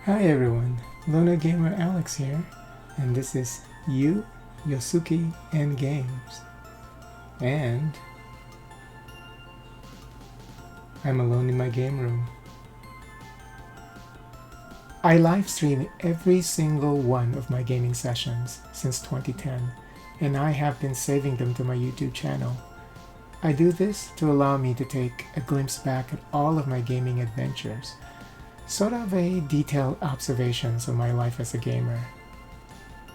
Hi everyone, Luna Gamer Alex here, and this is YosUki and Games. And I'm alone in my game room. I live stream every single one of my gaming sessions since 2010, and I have been saving them to my YouTube channel. I do this to allow me to take a glimpse back at all of my gaming adventures, sort of a detailed observations of my life as a gamer.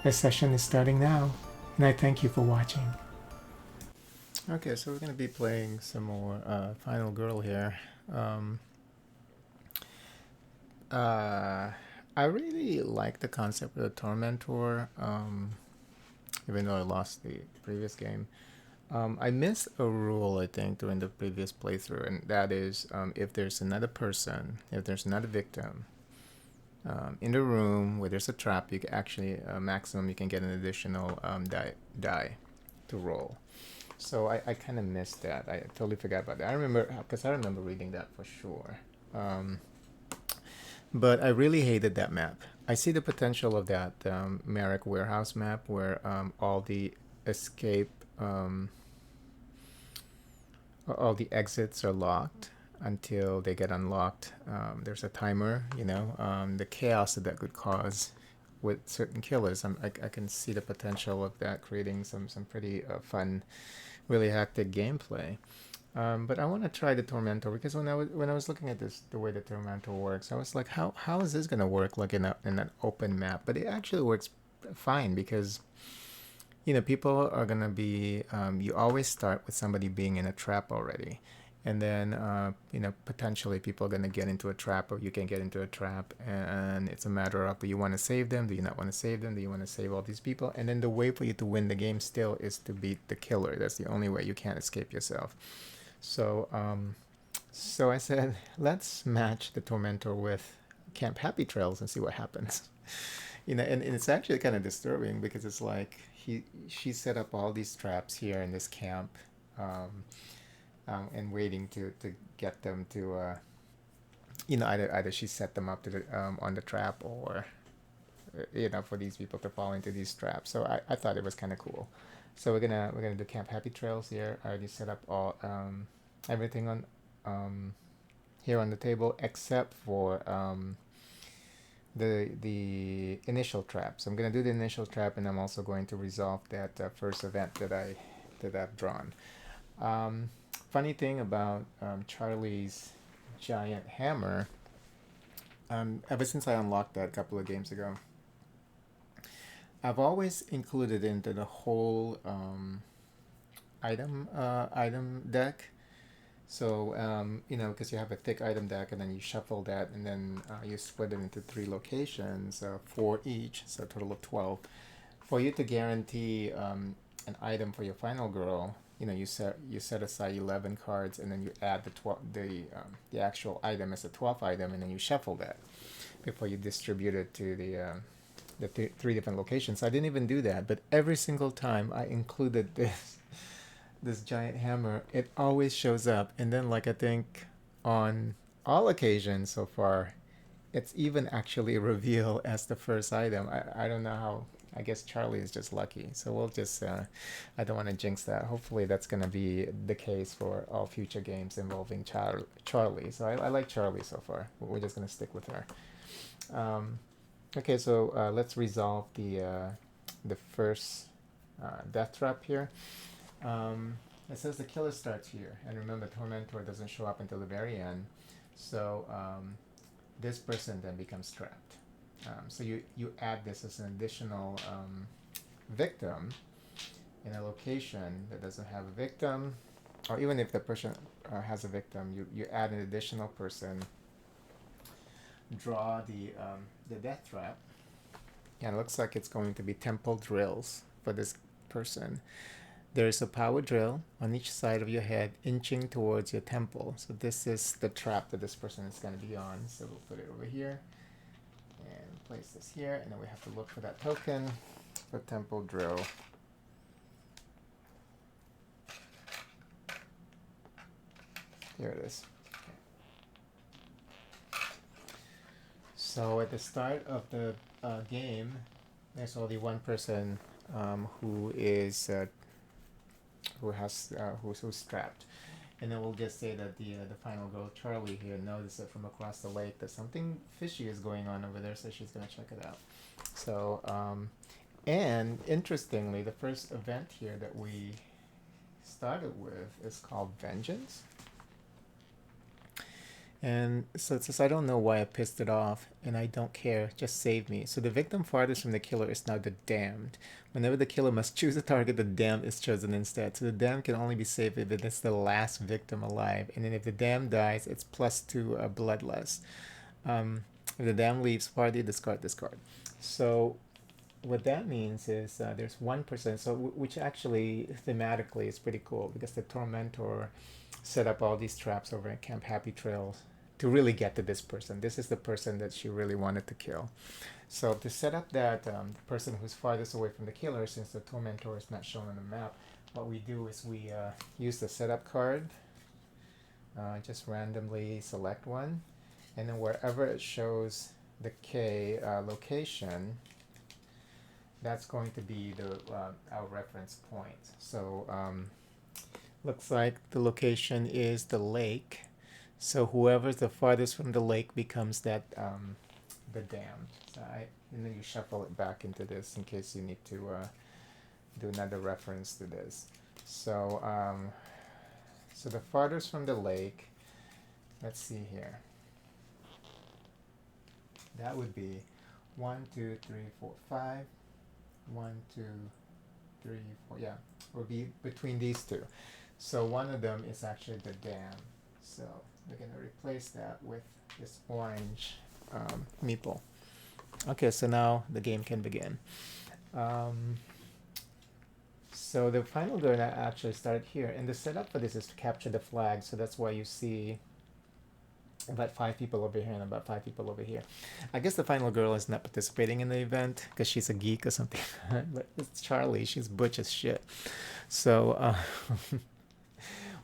The session is starting now, and I thank you for watching. Okay, so we're going to be playing some more Final Girl here. I really like the concept of the Tormentor, even though I lost the previous game. I missed a rule, I think, during the previous playthrough, and that is if there's another person, if there's another victim in the room where there's a trap, you can actually, maximum, you can get an additional die to roll. So I kind of missed that. I totally forgot about that. I remember, because I remember reading that for sure. But I really hated that map. I see the potential of that Merrick warehouse map where all the escape, all the exits are locked until they get unlocked. There's a timer, the chaos that could cause with certain killers. I can see the potential of that creating some pretty fun, really hectic gameplay. But I want to try the Tormentor because when I was looking at this, the way the Tormentor works, I was like, how is this gonna work like in an open map? But it actually works fine because people are gonna be you always start with somebody being in a trap already, and then potentially people are gonna get into a trap, or you can get into a trap, and it's a matter of, do you want to save them? Do you not want to save them? Do you want to save all these people? And then the way for you to win the game still is to beat the killer. That's the only way. You can't escape yourself. So, so I said, let's match the Tormentor with Camp Happy Trails and see what happens. And it's actually kind of disturbing because it's like she set up all these traps here in this camp, and waiting to get them to, either she set them up to the, on the trap, or for these people to fall into these traps. So I thought it was kind of cool. So we're gonna do Camp Happy Trails here. I already set up all everything on here on the table except for the initial trap. So I'm gonna do the initial trap, and I'm also going to resolve that first event that I've drawn. Funny thing about Charlie's giant hammer. Ever since I unlocked that a couple of games ago, I've always included into the whole item deck. So because you have a thick item deck, and then you shuffle that, and then you split it into 3 locations, 4 each, so a total of 12. For you to guarantee an item for your final girl, you set aside 11 cards, and then you add the actual item as a 12th item, and then you shuffle that before you distribute it to the 3 different locations. I didn't even do that, but every single time I included this giant hammer, it always shows up. And then, like, I think on all occasions so far, it's even actually revealed as the first item. I don't know how. I guess Charlie is just lucky. So we'll just, I don't want to jinx that. Hopefully that's going to be the case for all future games involving Charlie. So I like Charlie so far. We're just going to stick with her. Okay, so let's resolve the first death trap here. It says the killer starts here, and remember, Tormentor doesn't show up until the very end. So this person then becomes trapped. So you add this as an additional victim in a location that doesn't have a victim, or even if the person has a victim, you add an additional person, draw the death trap, and it looks like it's going to be temple drills for this person. There is a power drill on each side of your head, inching towards your temple. So this is the trap that this person is going to be on. So we'll put it over here and place this here, and then we have to look for that token for temple drill. Here it is. So at the start of the game, there's only one person who is who's trapped, and then we'll just say that the final girl Charlie here noticed it from across the lake that something fishy is going on over there, so she's gonna check it out. So and interestingly, the first event here that we started with is called Vengeance. And so it says, I don't know why I pissed it off, and I don't care, just save me. So the victim farthest from the killer is now the damned. Whenever the killer must choose a target, the damned is chosen instead. So the damned can only be saved if it is the last victim alive. And then if the damned dies, it's +2 bloodlust. If the damned leaves party, discard. So what that means is there's 1%, so which actually thematically is pretty cool because the Tormentor set up all these traps over at Camp Happy Trails to really get to this person. This is the person that she really wanted to kill. So to set up that person who's farthest away from the killer, since the Tormentor is not shown on the map, what we do is we use the setup card, just randomly select one, and then wherever it shows the K location, that's going to be the our reference point. So looks like the location is the lake. So whoever's the farthest from the lake becomes that the dam. So and then you shuffle it back into this in case you need to do another reference to this. So so the farthest from the lake, let's see here. That would be 1, 2, 3, 4, 5. 1, 2, 3, 4. Yeah, will be between these two. So one of them is actually the dam. So we're gonna replace that with this orange meeple. Okay, so now the game can begin. So the final girl actually started here, and the setup for this is to capture the flag. So that's why you see about 5 people over here and about 5 people over here. I guess the final girl is not participating in the event because she's a geek or something. But it's Charlie. She's butch as shit. So,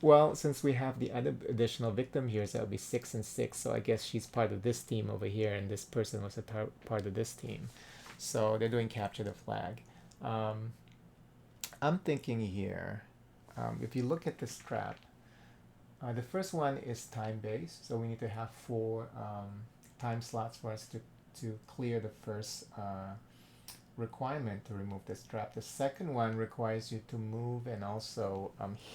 well, since we have the other additional victim here, so it'll be 6 and 6. So I guess she's part of this team over here, and this person was a part of this team. So they're doing capture the flag. I'm thinking here, if you look at this trap, the first one is time-based, so we need to have 4 time slots for us to clear the first requirement to remove this trap. The second one requires you to move and also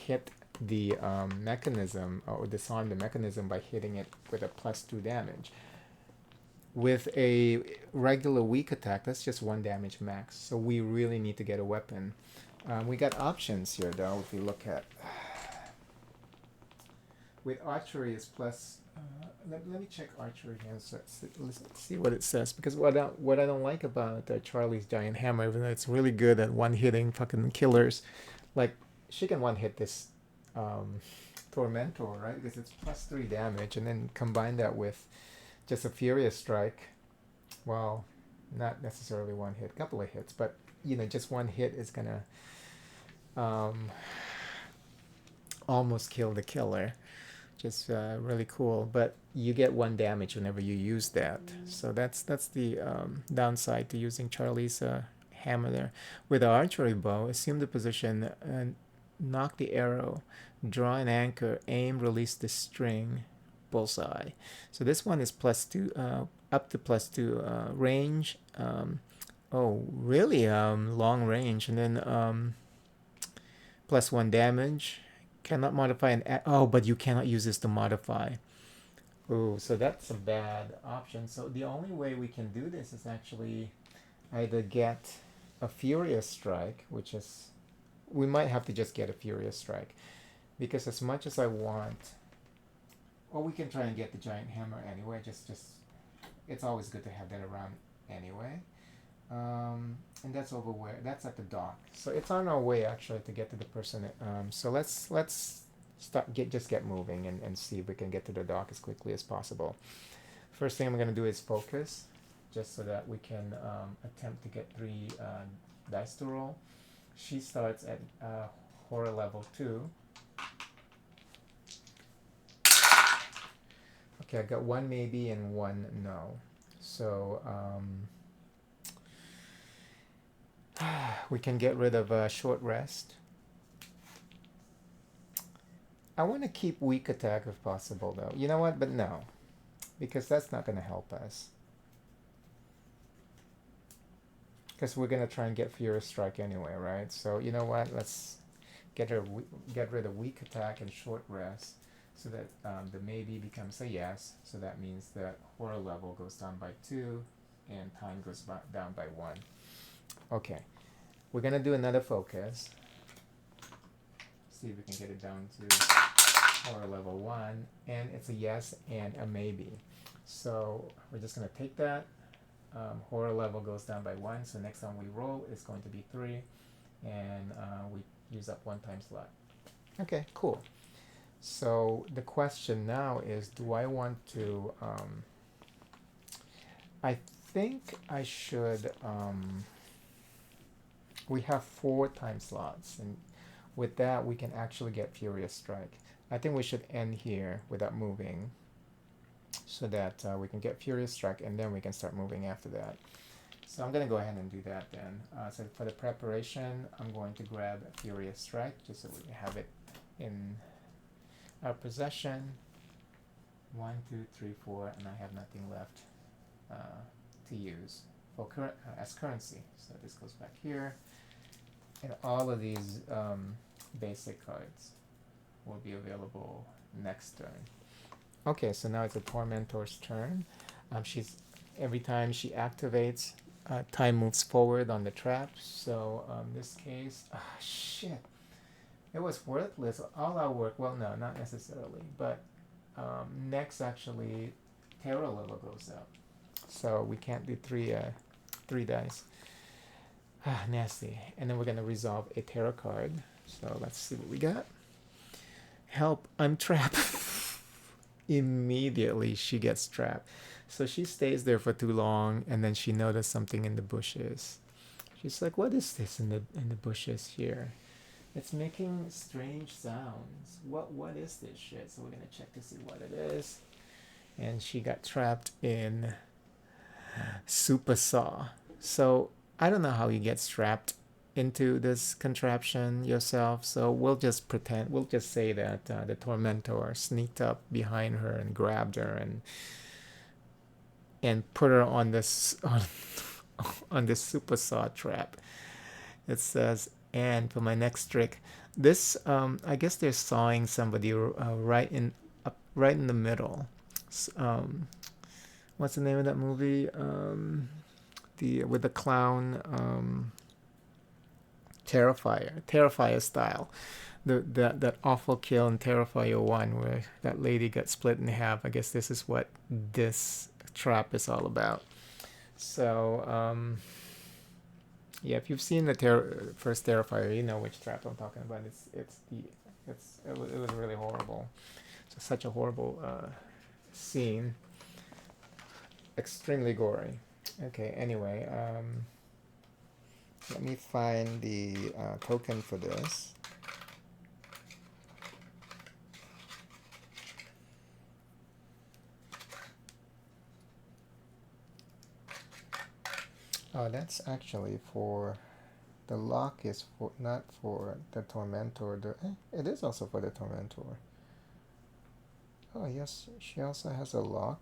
hit the mechanism or disarm the mechanism by hitting it with a +2 damage. With a regular weak attack, that's just 1 damage max, so we really need to get a weapon. We got options here though, if you look at with archery is plus. Let me check archery here. So let's see what it says. Because what I don't like about Charlie's giant hammer, even though it's really good at one-hitting fucking killers, like she can one-hit this Tormentor, right? Because it's +3 damage, and then combine that with just a furious strike. Well, not necessarily one hit, couple of hits, but you know, just one hit is gonna almost kill the killer. Just really cool, but you get 1 damage whenever you use that. So that's the downside to using Charlie's hammer there. With the archery bow, assume the position and knock the arrow, draw an anchor, aim, release the string, bullseye. So this one is +2, up to +2 range. Oh, really long range, and then +1 damage. Cannot modify an but you cannot use this to modify. Oh, so that's a bad option. So the only way we can do this is actually either get a furious strike, which is we might have to just get a furious strike, because as much as I want, or we can try and get the giant hammer anyway. Just it's always good to have that around anyway. And that's over where that's at the dock, so it's on our way actually to get to the person. So let's just get moving and see if we can get to the dock as quickly as possible. First thing I'm going to do is focus, just so that we can attempt to get 3 dice to roll. She starts at horror level 2. Okay, I got 1 maybe and 1 no. So we can get rid of a short rest. I want to keep weak attack if possible, though. You know what? But no, because that's not going to help us. Because we're going to try and get Furious Strike anyway, right? So you know what? Let's get rid of weak attack and short rest, so that the maybe becomes a yes. So that means that horror level goes down by 2, and time goes down by 1. Okay, we're going to do another focus. See if we can get it down to horror level 1, and it's a yes and a maybe. So we're just going to take that. Horror level goes down by 1, so next time we roll it's going to be 3, and we use up 1 time slot. Okay, cool. So the question now is, do I want to I think I should we have 4 time slots, and with that we can actually get Furious Strike. I think we should end here without moving, so that we can get Furious Strike, and then we can start moving after that. So I'm going to go ahead and do that then. So for the preparation, I'm going to grab Furious Strike, just so we have it in our possession. 1, 2, 3, 4, and I have nothing left to use for as currency. So this goes back here, and all of these basic cards will be available next turn. Okay, so now it's a Tormentor's turn. Every time she activates, time moves forward on the trap. So in this case, shit, it was worthless. All our work, well, no, not necessarily, but next actually, terror level goes up, so we can't do three dice. Nasty. And then we're gonna resolve a terror card. So let's see what we got. Help! I'm trapped. Immediately she gets trapped. So she stays there for too long, and then she noticed something in the bushes. She's like, what is this in the bushes here? It's making strange sounds. What is this shit? So we're gonna check to see what it is. And she got trapped in Super Saw. So I don't know how you get trapped into this contraption yourself, so we'll just say that the Tormentor sneaked up behind her and grabbed her and put her on this on this Super Saw trap. It says, and for my next trick, this I guess they're sawing somebody right in the middle. What's the name of that movie? With the clown, Terrifier style. That awful kill in Terrifier 1 where that lady got split in half. I guess this is what this trap is all about. So yeah, if you've seen the first Terrifier, you know which trap I'm talking about. It was really horrible. It's such a horrible scene. Extremely gory. Okay, anyway, let me find the token for this. Oh, that's actually for the lock is for not for the Tormentor. It is also for the Tormentor. Oh yes, she also has a lock.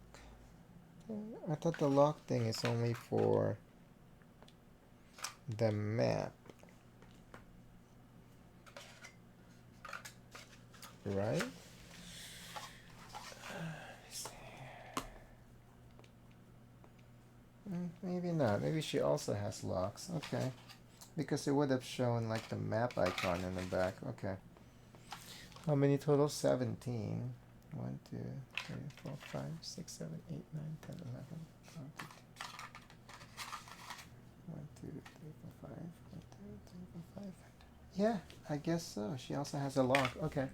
I thought the lock thing is only for the map, right? Maybe not. Maybe she also has locks. Okay. Because it would have shown like the map icon in the back. Okay. How many total? 17. 1, 2, 3, 4, 5, 6, 7, 8, 9, 10, 11. 1, 2, 3, 4, 5. 1, 2, 3, 4, 5. Yeah, I guess so. She also has a lock. Okay.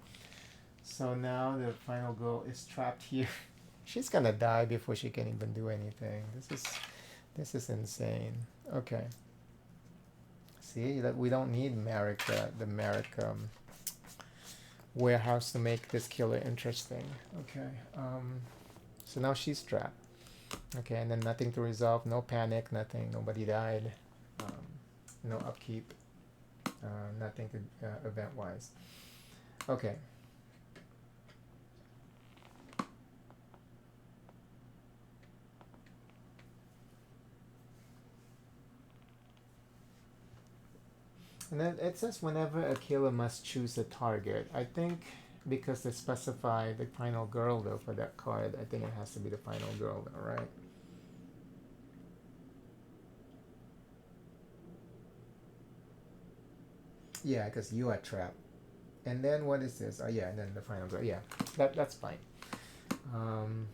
So now the final girl is trapped here. She's gonna die before she can even do anything. This is insane. Okay. See that we don't need the Merrick warehouse to make this killer interesting. Okay. So now she's trapped. Okay, and then nothing to resolve, no panic, nothing, nobody died, um, no upkeep, nothing to event-wise. Okay. And then it says whenever a killer must choose a target. I think because they specify the final girl though for that card, I think it has to be the final girl though, right? Yeah, because you are trapped. And then what is this? Oh yeah, and then the final girl. Yeah, that's fine. Um,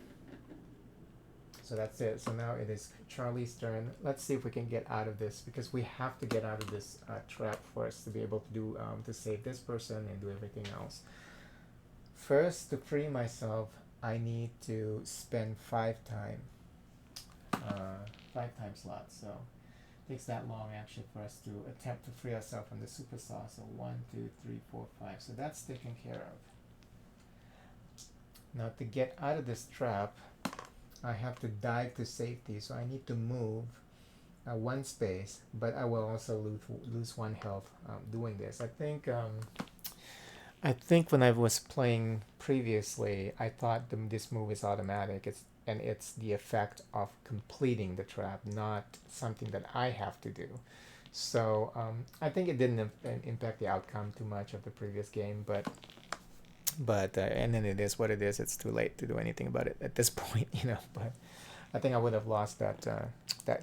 so that's it. So now it is Charlie's turn. Let's see if we can get out of this because we have to get out of this trap for us to be able to do to save this person and do everything else. First, to free myself, I need to spend 5 time slots. So it takes that long actually for us to attempt to free ourselves from the super saw. So 1, 2, 3, 4, 5. So that's taken care of. Now to get out of this trap, I have to dive to safety. So I need to move one space, but I will also lose one health doing this. I think when I was playing previously, I thought this move is automatic. It's the effect of completing the trap, not something that I have to do. So I think it didn't impact the outcome too much of the previous game, but and then it is what it is. It's too late to do anything about it at this point, you know. But I think I would have lost that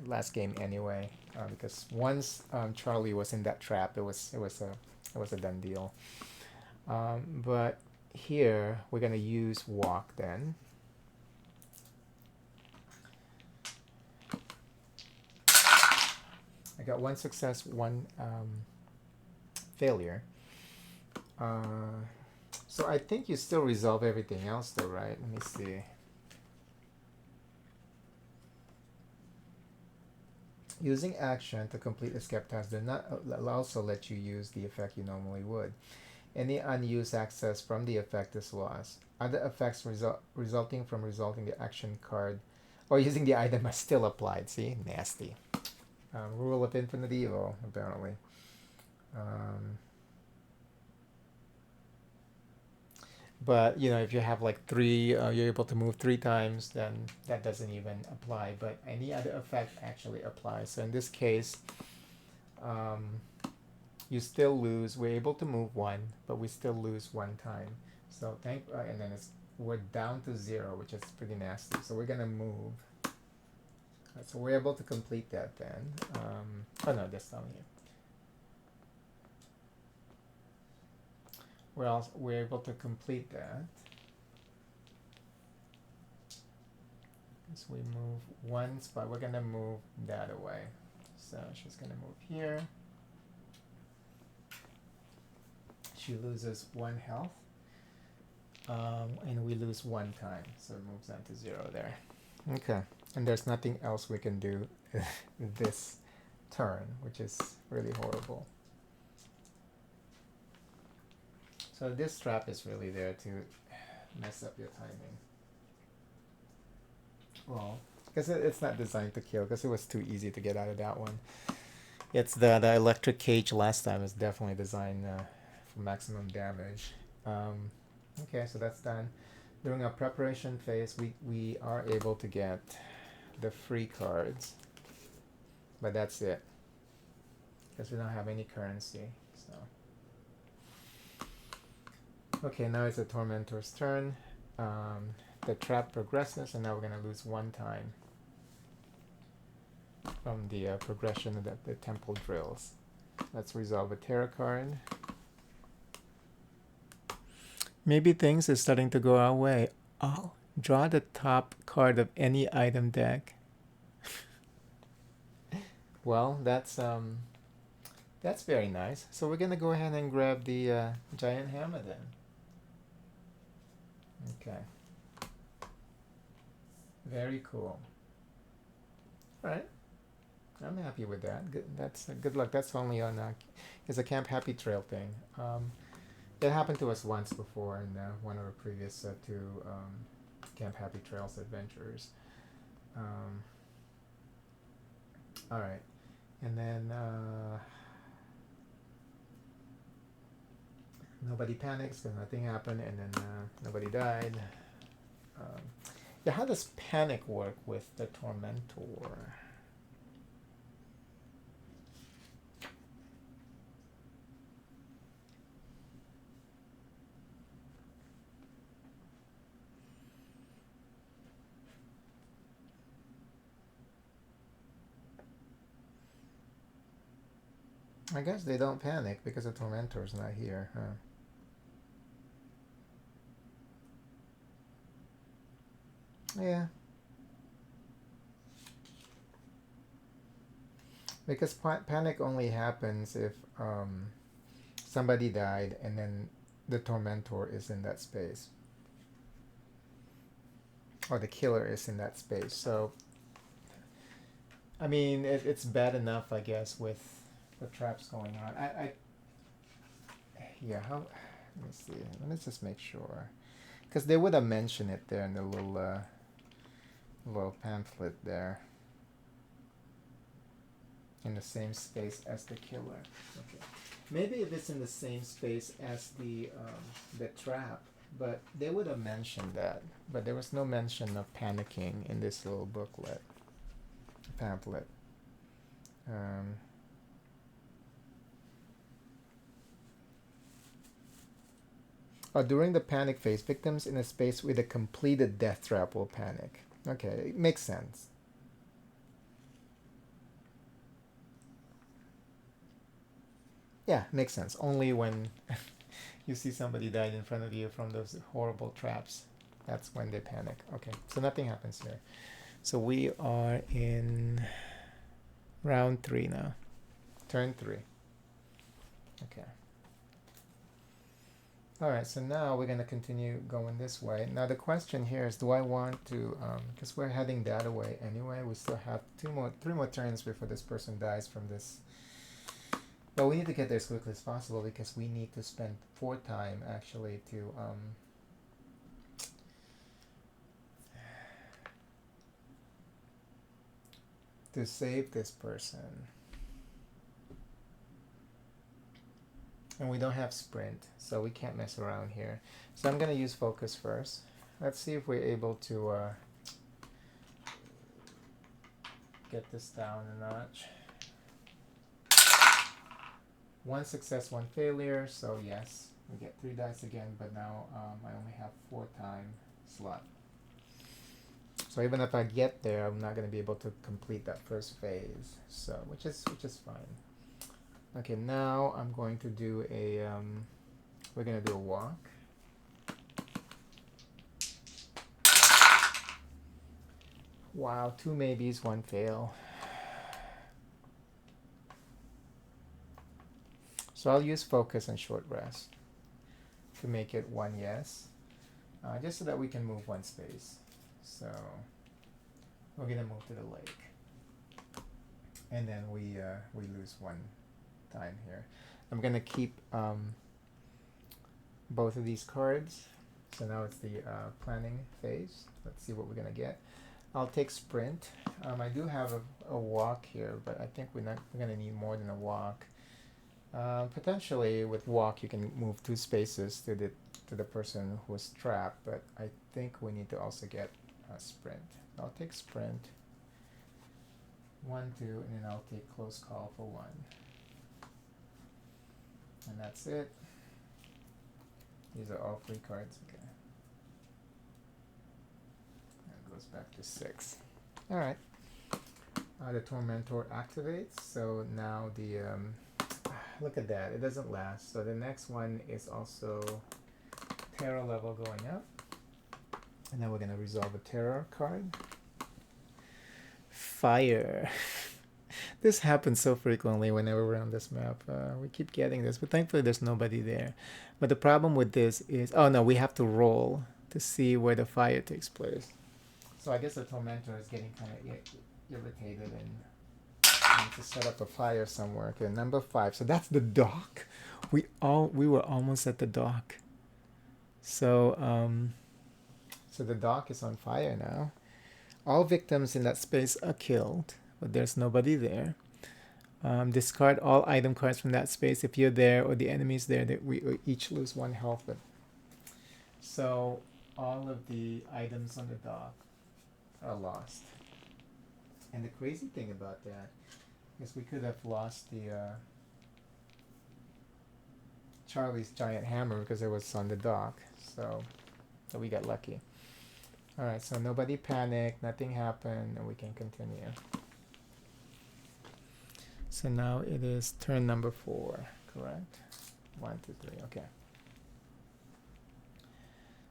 last game anyway, because once Charlie was in that trap, it was a done deal. But here we're gonna use walk then. I got one success, one failure. So I think you still resolve everything else though, right? Let me see. Using action to complete escape task does not also let you use the effect you normally would. Any unused access from the effect is lost. Other effects resulting from resolving the action card or using the item are still applied. See? Nasty. Rule of infinite evil, apparently. But if you have like three, you're able to move 3 times, then that doesn't even apply. But any other effect actually applies. So in this case, you still lose. We're able to move 1, but we still lose 1 time. So and then we're down to 0, which is pretty nasty. So we're gonna move. So we're able to complete that then. Oh no, that's down here. We're able to complete that. So we move 1 spot. We're gonna move that away. So she's gonna move here. She loses 1 health. And we lose 1 time. So it moves down to 0 there. Okay. And there's nothing else we can do this turn, which is really horrible. So this trap is really there to mess up your timing. Well, because it's not designed to kill, because it was too easy to get out of that one. It's the electric cage last time is definitely designed for maximum damage. Okay, so that's done. During our preparation phase, we are able to get the free cards, but that's it, because we don't have any currency. So okay, now it's the Tormentor's turn. The trap progresses, and now we're gonna lose 1 time from the progression of the temple drills. Let's resolve a tarot card. Maybe things are starting to go our way. Oh, draw the top card of any item deck. Well, that's very nice. So we're gonna go ahead and grab the giant hammer then. Okay. Very cool. All right. I'm happy with that. Good. That's good luck. That's only on it's a Camp Happy Trail thing. It happened to us once before in one of our previous 2 Camp Happy Trails adventures. Um, all right, and then nobody panics because nothing happened, and then nobody died. Um, yeah, how does panic work with the Tormentor? I guess they don't panic because the Tormentor's not here, huh? Yeah, because panic only happens if somebody died and then the Tormentor is in that space, or the killer is in that space. So, I mean, it's bad enough, I guess, with the traps going on. Yeah, how, let me see. Let me just make sure. Because they would have mentioned it there in the little pamphlet there. In the same space as the killer. Okay. Maybe if it's in the same space as the trap, but they would have mentioned that. But there was no mention of panicking in this little booklet, pamphlet. During the panic phase, victims in a space with a completed death trap will panic. Okay, it makes sense. Yeah, makes sense. Only when you see somebody died in front of you from those horrible traps, that's when they panic. Okay, so nothing happens here. So we are in round 3 now. Turn 3. Okay. All right, so now we're going to continue going this way. Now the question here is, do I want to, because we're heading that away anyway, we still have 3 more turns before this person dies from this. But we need to get there as quickly as possible because we need to spend 4 time actually to save this person. And we don't have sprint, so we can't mess around here. So I'm going to use focus first. Let's see if we're able to get this down a notch. 1 success, 1 failure, so yes, we get 3 dice again, but now I only have 4 time slot. So even if I get there, I'm not going to be able to complete that first phase, so which is fine. Okay, now I'm going to do a we're going to do a walk. Wow, 2 maybes, 1 fail. So I'll use focus and short rest to make it 1 yes, just so that we can move 1 space. So we're gonna move to the lake, and then we lose 1 time here. I'm gonna keep both of these cards. So now it's the planning phase. Let's see what we're gonna get. I'll take sprint. I do have a walk here, but I think we're gonna need more than a walk. Potentially with walk you can move 2 spaces to the person who was trapped, but I think we need to also get a sprint. I'll take sprint 1, 2, and then I'll take close call for 1, and that's it. These are all free cards. Okay, that goes back to 6. All right. The Tormentor activates, so now the look at that, it doesn't last. So the next one is also terror level going up. And then we're going to resolve a terror card. Fire. This happens so frequently whenever we're on this map. We keep getting this, but thankfully there's nobody there. But the problem with this is, oh no, we have to roll to see where the fire takes place. So I guess the Tormentor is getting kind of irritated and to set up a fire somewhere. Okay, number 5. So that's the dock. We were almost at the dock. So so the dock is on fire now. All victims in that space are killed, but there's nobody there. Discard all item cards from that space. If you're there or the enemy's there, that we each lose 1 health. But so all of the items on the dock are lost. And the crazy thing about that is we could have lost the Charlie's giant hammer because it was on the dock. So we got lucky. All right, so nobody panicked, nothing happened, and we can continue. So now it is turn number 4, correct? 1, 2, 3, okay.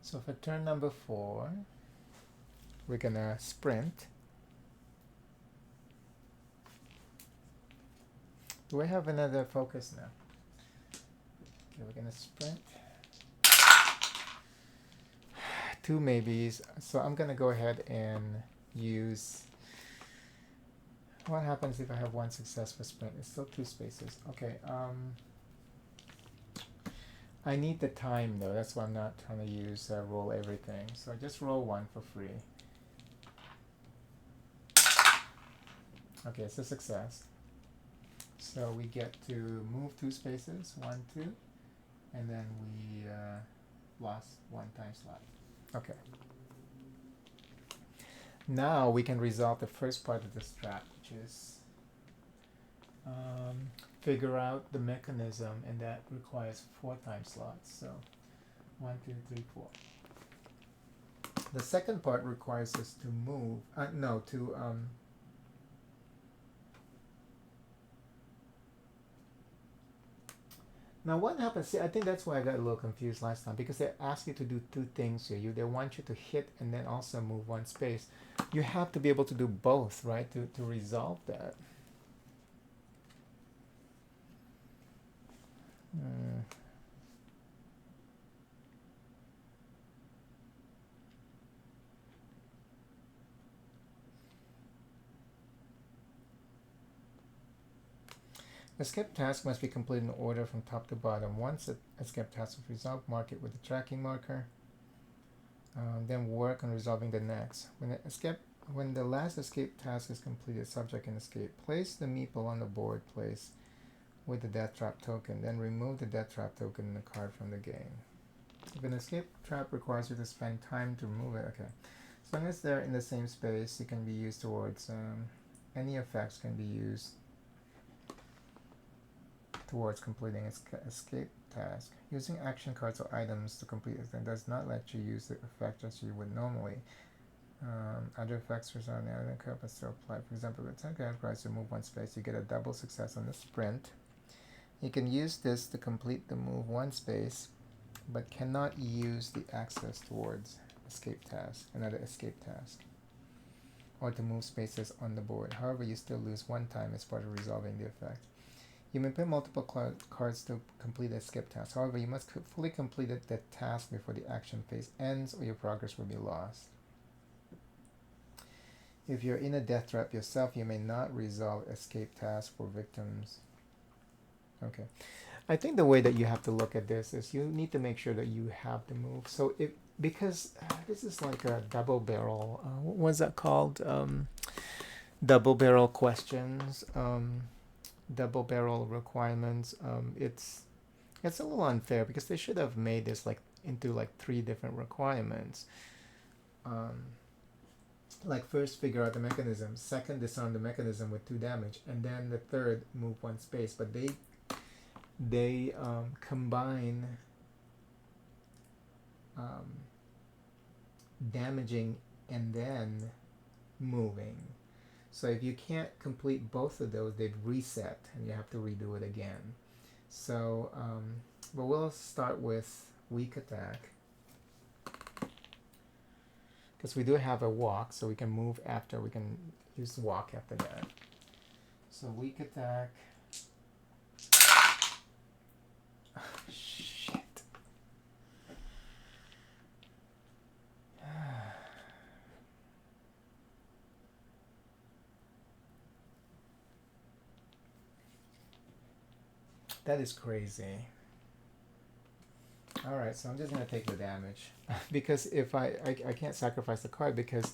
So for turn number 4, we're gonna sprint. Do I have another focus now? Okay, we're gonna sprint. 2 maybes. So I'm gonna go ahead and use. What happens if I have 1 success for sprint? It's still 2 spaces. Okay. I need the time though. That's why I'm not trying to use roll everything. So just roll 1 for free. Okay, it's a success. So we get to move 2 spaces, 1, 2, and then we lost 1 time slot. Okay. Now we can resolve the first part of the strat, which is figure out the mechanism, and that requires 4 time slots. So 1, 2, 3, 4. The second part requires us to move. Now what happens? See, I think that's why I got a little confused last time, because they ask you to do 2 things here. They want you to hit and then also move 1 space. You have to be able to do both, right, to resolve that. Escape task must be completed in order from top to bottom. Once the escape task is resolved, mark it with the tracking marker. Then work on resolving the next. When the last escape task is completed, subject can escape. Place the meeple on the board place with the death trap token. Then remove the death trap token and the card from the game. If an escape trap requires you to spend time to remove it, okay. As long as they're in the same space, it can be used towards any effects can be used towards completing escape task. Using action cards or items to complete it does not let you use the effect as you would normally. Other effects result in the other card but still apply. For example, with 10 card requires to move 1 space, you get a double success on the sprint. You can use this to complete the move 1 space, but cannot use the access towards escape task, another escape task, or to move spaces on the board. However, you still lose 1 time as part of resolving the effect. You may put multiple cards to complete the escape task. However, you must fully complete the task before the action phase ends, or your progress will be lost. If you're in a death trap yourself, you may not resolve escape tasks for victims. Okay. I think the way that you have to look at this is you need to make sure that you have the move. So because this is like a double barrel, what's that called? Double barrel questions, double barrel requirements. It's a little unfair because they should have made this into 3 different requirements. Like first figure out the mechanism, second disarm the mechanism with 2 damage, and then the third move 1 space. But they combine damaging and then moving. So if you can't complete both of those, they'd reset and you have to redo it again. So, but we'll start with weak attack, because we do have a walk, so we can move after. We can use walk after that. So weak attack. Shit. That is crazy. Alright, so I'm just going to take the damage. Because if I can't sacrifice the card, because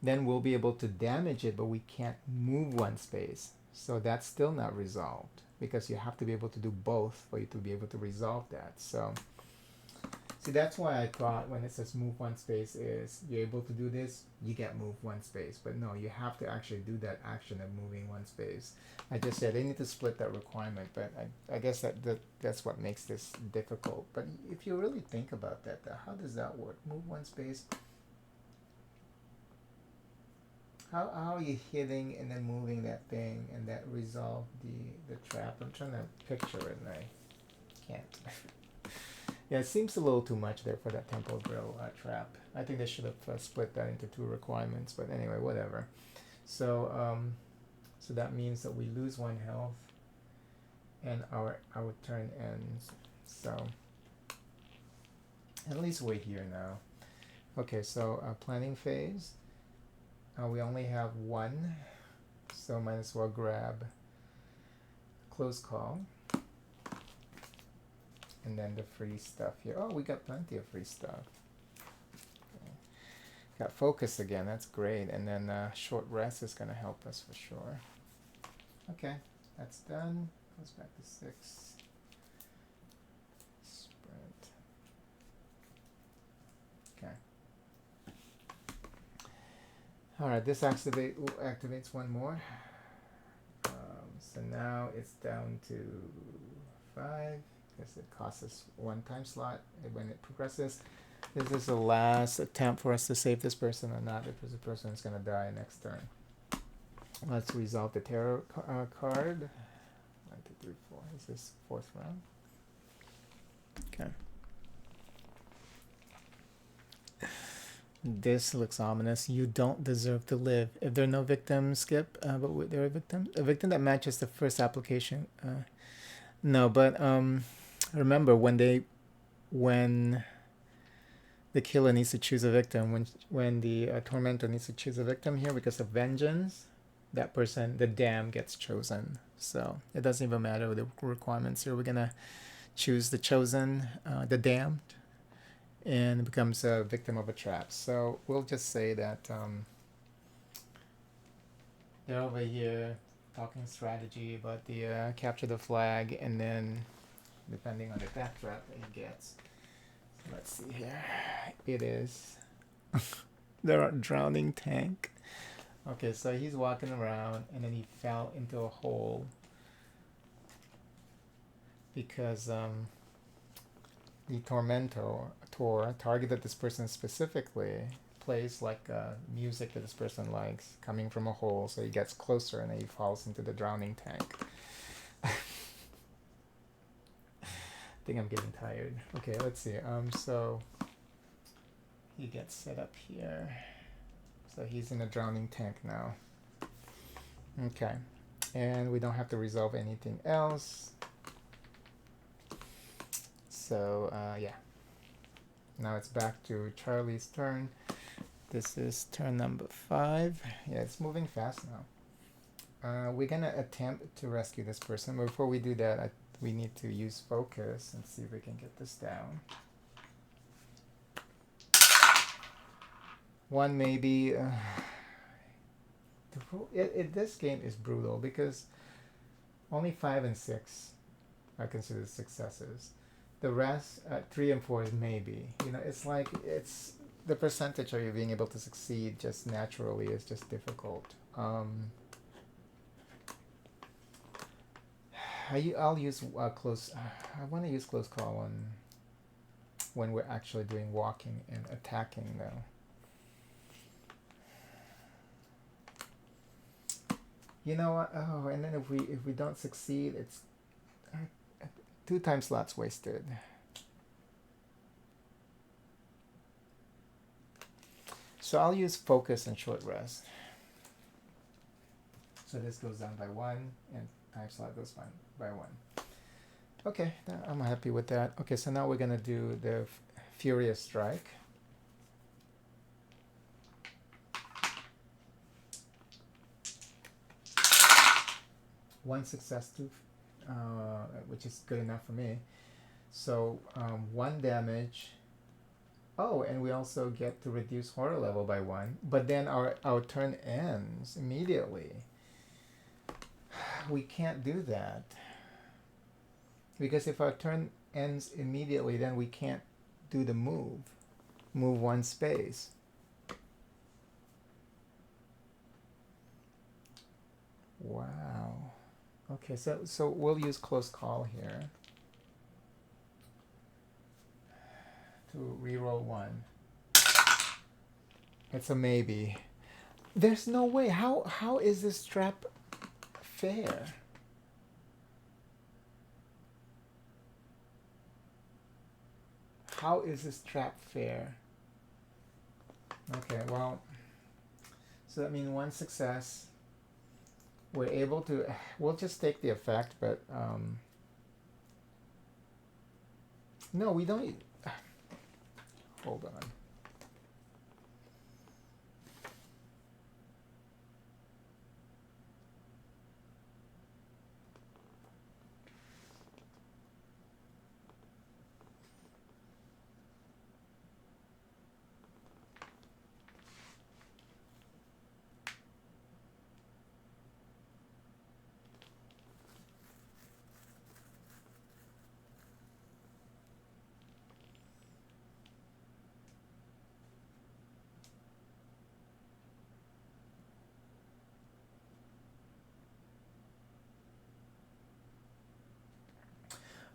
then we'll be able to damage it, but we can't move one space. So that's still not resolved because you have to be able to do both for you to be able to resolve that. So see, that's why I thought when it says move one space is you're able to do this, you get move one space. But no, you have to actually do that action of moving one space. I just said they need to split that requirement, but I guess that's what makes this difficult. But if you really think about that, how does that work? Move one space. How are you hitting and then moving that thing and that resolve the trap? I'm trying to picture it and I can't. Yeah, it seems a little too much there for that temple drill trap. I think they should have split that into two requirements, but anyway, whatever. So so that means that we lose 1 health and our turn ends. So at least we're here now. Okay, so planning phase. We only have 1, so might as well grab close call. And then the free stuff here. Oh, we got plenty of free stuff. Okay. Got focus again, that's great. And then short rest is going to help us for sure. Okay, that's done. Goes back to 6. Sprint. Okay. Alright, this activates 1 more. So now it's down to 5. Because it costs us 1 time slot when it progresses. This is the last attempt for us to save this person or not, because the person is going to die next turn. Let's resolve the tarot card. 1, 2, 3, 4. Is this 4th round? Okay. This looks ominous. You don't deserve to live. If there are no victims, skip. But there are victims. A victim that matches the first application. No, but remember when the killer needs to choose a victim, when the tormentor needs to choose a victim here because of vengeance, that person, the damned, gets chosen. So it doesn't even matter with the requirements here. We're gonna choose the chosen, the damned, and it becomes a victim of a trap. So we'll just say that they're over here talking strategy about the capture the flag, and then depending on the death trap that he gets. So let's see here. It is the drowning tank. Okay, so he's walking around and then he fell into a hole because the Tormentor targeted this person specifically, plays like music that this person likes coming from a hole, so he gets closer and then he falls into the drowning tank. I think I'm getting tired. Okay, let's see. So he gets set up here. So he's in a drowning tank now. Okay, and we don't have to resolve anything else. So yeah, now it's back to Charlie's turn. This is turn number 5. Yeah, it's moving fast now. We're gonna attempt to rescue this person, but before we do that, we need to use focus and see if we can get this down. 1 maybe. This game is brutal because only 5 and 6 are considered successes. The rest, 3 and 4 is maybe. You know, it's like it's the percentage of you being able to succeed just naturally is just difficult. I'll use close. I want to use close call when we're actually doing walking and attacking though. You know what? Oh, and then if we don't succeed, it's 2 time slots wasted. So I'll use focus and short rest. So this goes down by 1 and time slot goes by 1. Okay, I'm happy with that. Okay, so now we're gonna do the Furious Strike. One success, 2, which is good enough for me. So 1 damage Oh, and we also get to reduce horror level by 1. But then our turn ends immediately. We can't do that. Because if our turn ends immediately, then we can't do the move. Move 1 space. Wow. Okay, so we'll use close call here to reroll 1. It's a maybe. There's no way. How is this trap fair? How is this trap fair? Okay, well, so that means 1 success. We're able to, we'll just take the effect, but no, we don't. Hold on.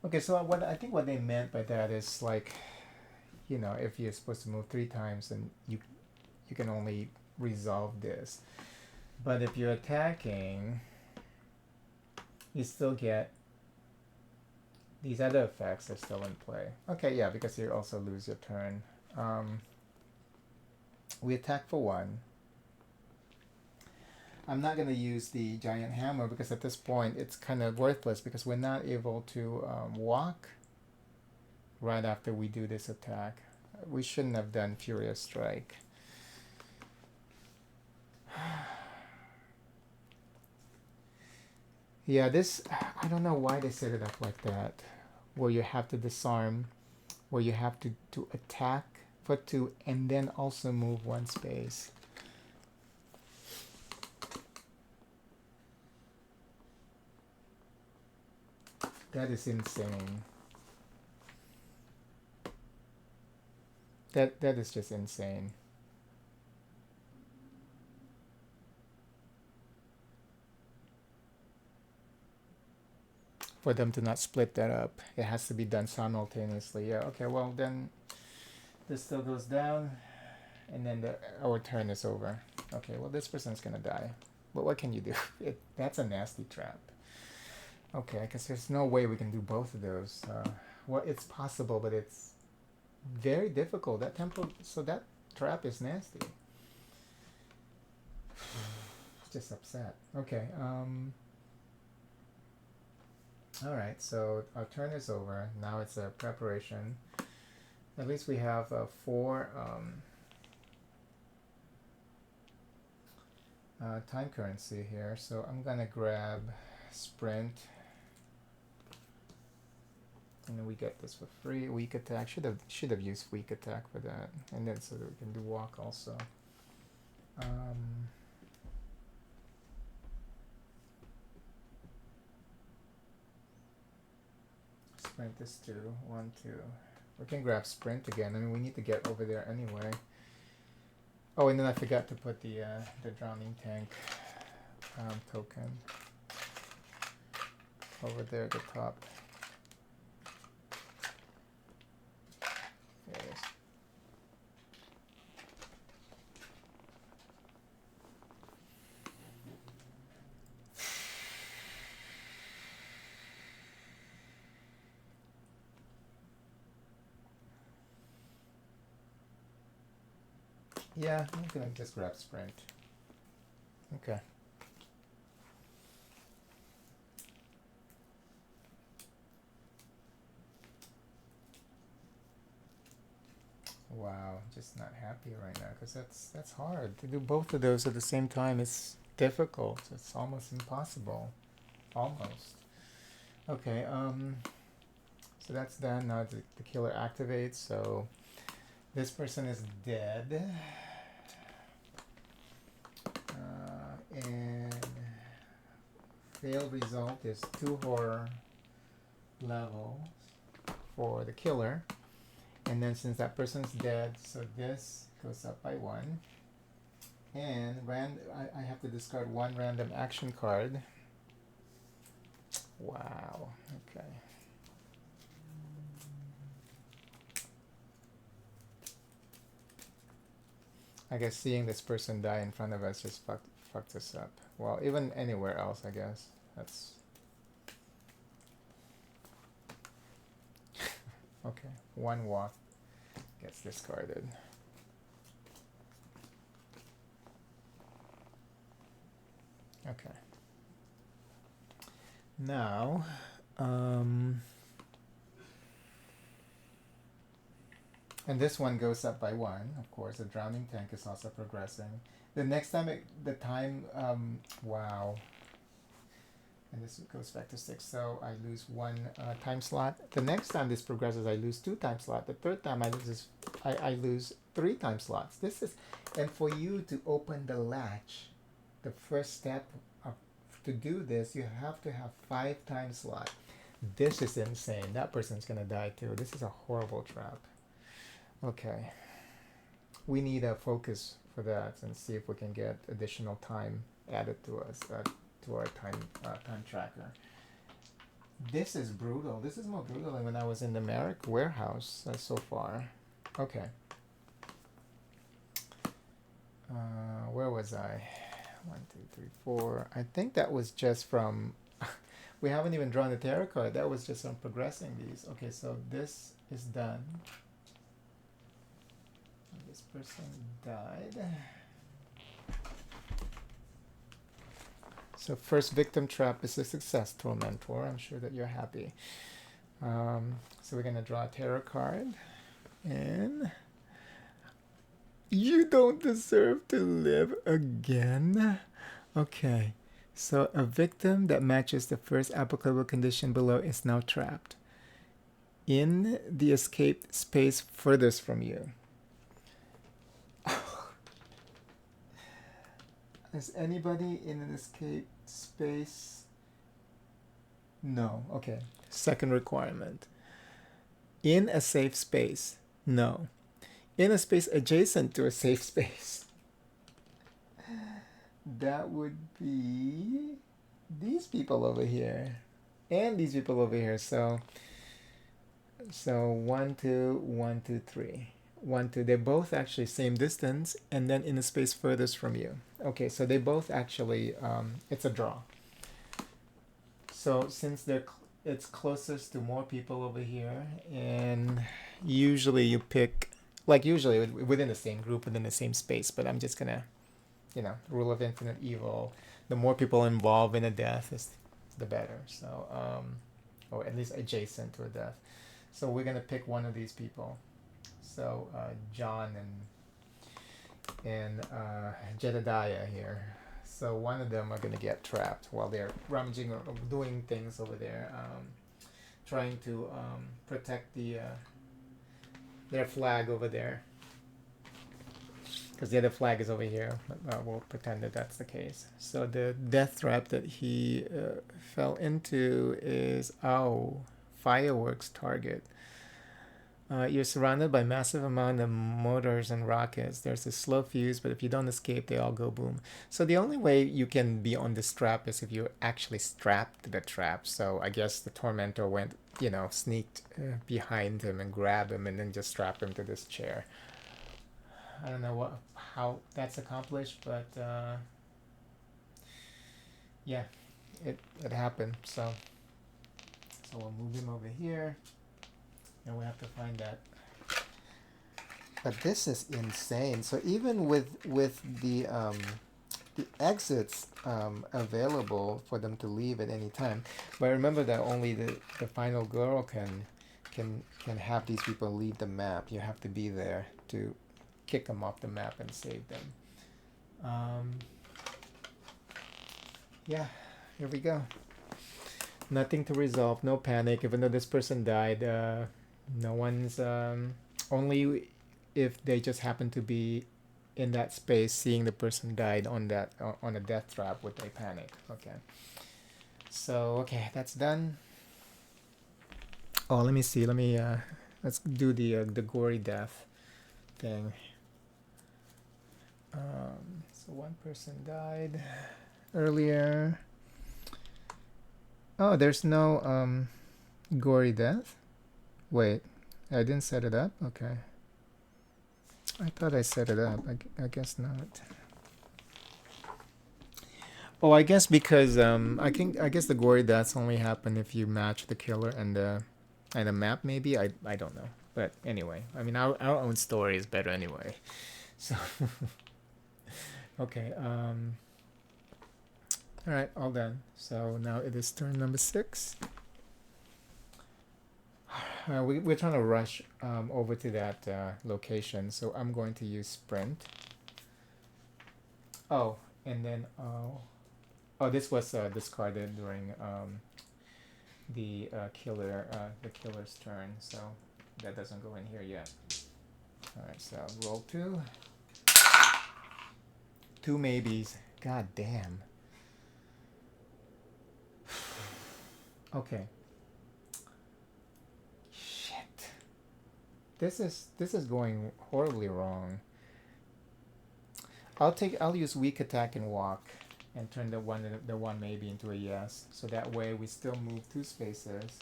Okay, so I think what they meant by that is like, you know, if you're supposed to move 3 times, then you can only resolve this. But if you're attacking, you still get these other effects are still in play. Okay, yeah, because you also lose your turn. We attack for 1. I'm not going to use the giant hammer because at this point it's kind of worthless because we're not able to walk right after we do this attack. We shouldn't have done Furious Strike. Yeah, this, I don't know why they set it up like that, where you have to disarm, where you have to attack for 2 and then also move 1 space. That is insane. That is just insane. For them to not split that up, it has to be done simultaneously. Yeah. Okay. Well, then this still goes down, and then our turn is over. Okay. Well, this person's gonna die, but what can you do? That's a nasty trap. Okay, because there's no way we can do both of those. Well, it's possible, but it's very difficult. That tempo, so that trap is nasty. Just upset. Okay. All right. So our turn is over. Now it's a preparation. At least we have 4 time currency here. So I'm gonna grab sprint. And then we get this for free. Weak attack. Should have used weak attack for that. And then so that we can do walk also. Sprint is 2. 1, 2. We can grab sprint again. I mean, we need to get over there anyway. Oh, and then I forgot to put the drowning tank token over there at the top. There it is. Yeah, I'm gonna just grab sprint. Okay. Wow, just not happy right now because that's hard to do both of those at the same time. It's difficult. It's almost impossible. Almost. Okay. So that's done. Now the killer activates. So This person is dead. And failed result is 2 horror levels for the killer. And then since that person's dead, so this goes up by 1. And I have to discard 1 random action card. Wow, okay. I guess seeing this person die in front of us just fucked us up. Well, even anywhere else, I guess. That's... okay, 1 walk gets discarded. Okay. Now, and this one goes up by 1, of course. The drowning tank is also progressing. The next time, wow. And this goes back to 6, so I lose 1 time slot. The next time this progresses, I lose 2 time slots. The third time I lose 3 time slots. This is, and for you to open the latch, the first step to do this, you have to have 5 time slots. This is insane. That person's gonna die too. This is a horrible trap. Okay. We need a focus for that and see if we can get additional time added to us, to our time tracker. This is brutal. This is more brutal than when I was in the Merrick warehouse so far. Okay. Where was I? 1, 2, 3, 4. I think that was just from... we haven't even drawn the tarot card. That was just from progressing these. Okay, so this is done. This person died. So first victim trap is a success, Tormentor. I'm sure that you're happy. So we're going to draw a tarot card. And... you don't deserve to live again. Okay. So a victim that matches the first applicable condition below is now trapped in the escape space furthest from you. Is anybody in an escape space? No. Okay. Second requirement. In a safe space? No. In a space adjacent to a safe space? That would be these people over here. And these people over here. So 1, 2, 1, 2, 3. 1, 2. They're both actually same distance, and then in a space furthest from you. Okay, so they both actually, it's a draw. So since it's closest to more people over here, and usually you pick, like usually within the same group, within the same space, but I'm just gonna, rule of infinite evil. The more people involved in a death is the better. So, or at least adjacent to a death. So we're gonna pick one of these people. So John and Jedediah here. So one of them are gonna get trapped while they're rummaging or doing things over there, trying to protect their flag over there. Because the other flag is over here. We'll pretend that that's the case. So the death trap that he fell into is fireworks target. You're surrounded by massive amount of motors and rockets. There's a slow fuse, but if you don't escape, they all go boom. So the only way you can be on this trap is if you're actually strapped to the trap. So I guess the Tormentor went, sneaked behind him and grabbed him and then just strapped him to this chair. I don't know how that's accomplished, but yeah, it happened. So we'll move him over here. And we have to find that. But this is insane. So even with the exits available for them to leave at any time, but remember that only the final girl can have these people leave the map. You have to be there to kick them off the map and save them. Yeah, here we go. Nothing to resolve. No panic. Even though this person died. No one's only if they just happen to be in that space, seeing the person died on that on a death trap, would they panic? Okay. So okay, that's done. Oh, let me see. Let me let's do the gory death thing. So one person died earlier. Oh, there's no gory death. Wait, I didn't set it up. Okay. I thought I set it up. I guess not. Oh, I guess because I guess the gory deaths only happen if you match the killer and the map. Maybe I don't know. But anyway, I mean our own story is better anyway. So okay. All right, all done. So now it is turn number 6. We're trying to rush over to that location, so I'm going to use sprint. Oh, and then oh, this was discarded during the killer's turn, so that doesn't go in here yet. All right, so roll 2. 2 maybes. God damn. Okay. Shit. This is going horribly wrong. I'll use weak attack and walk and turn the one maybe into a yes. So that way we still move 2 spaces.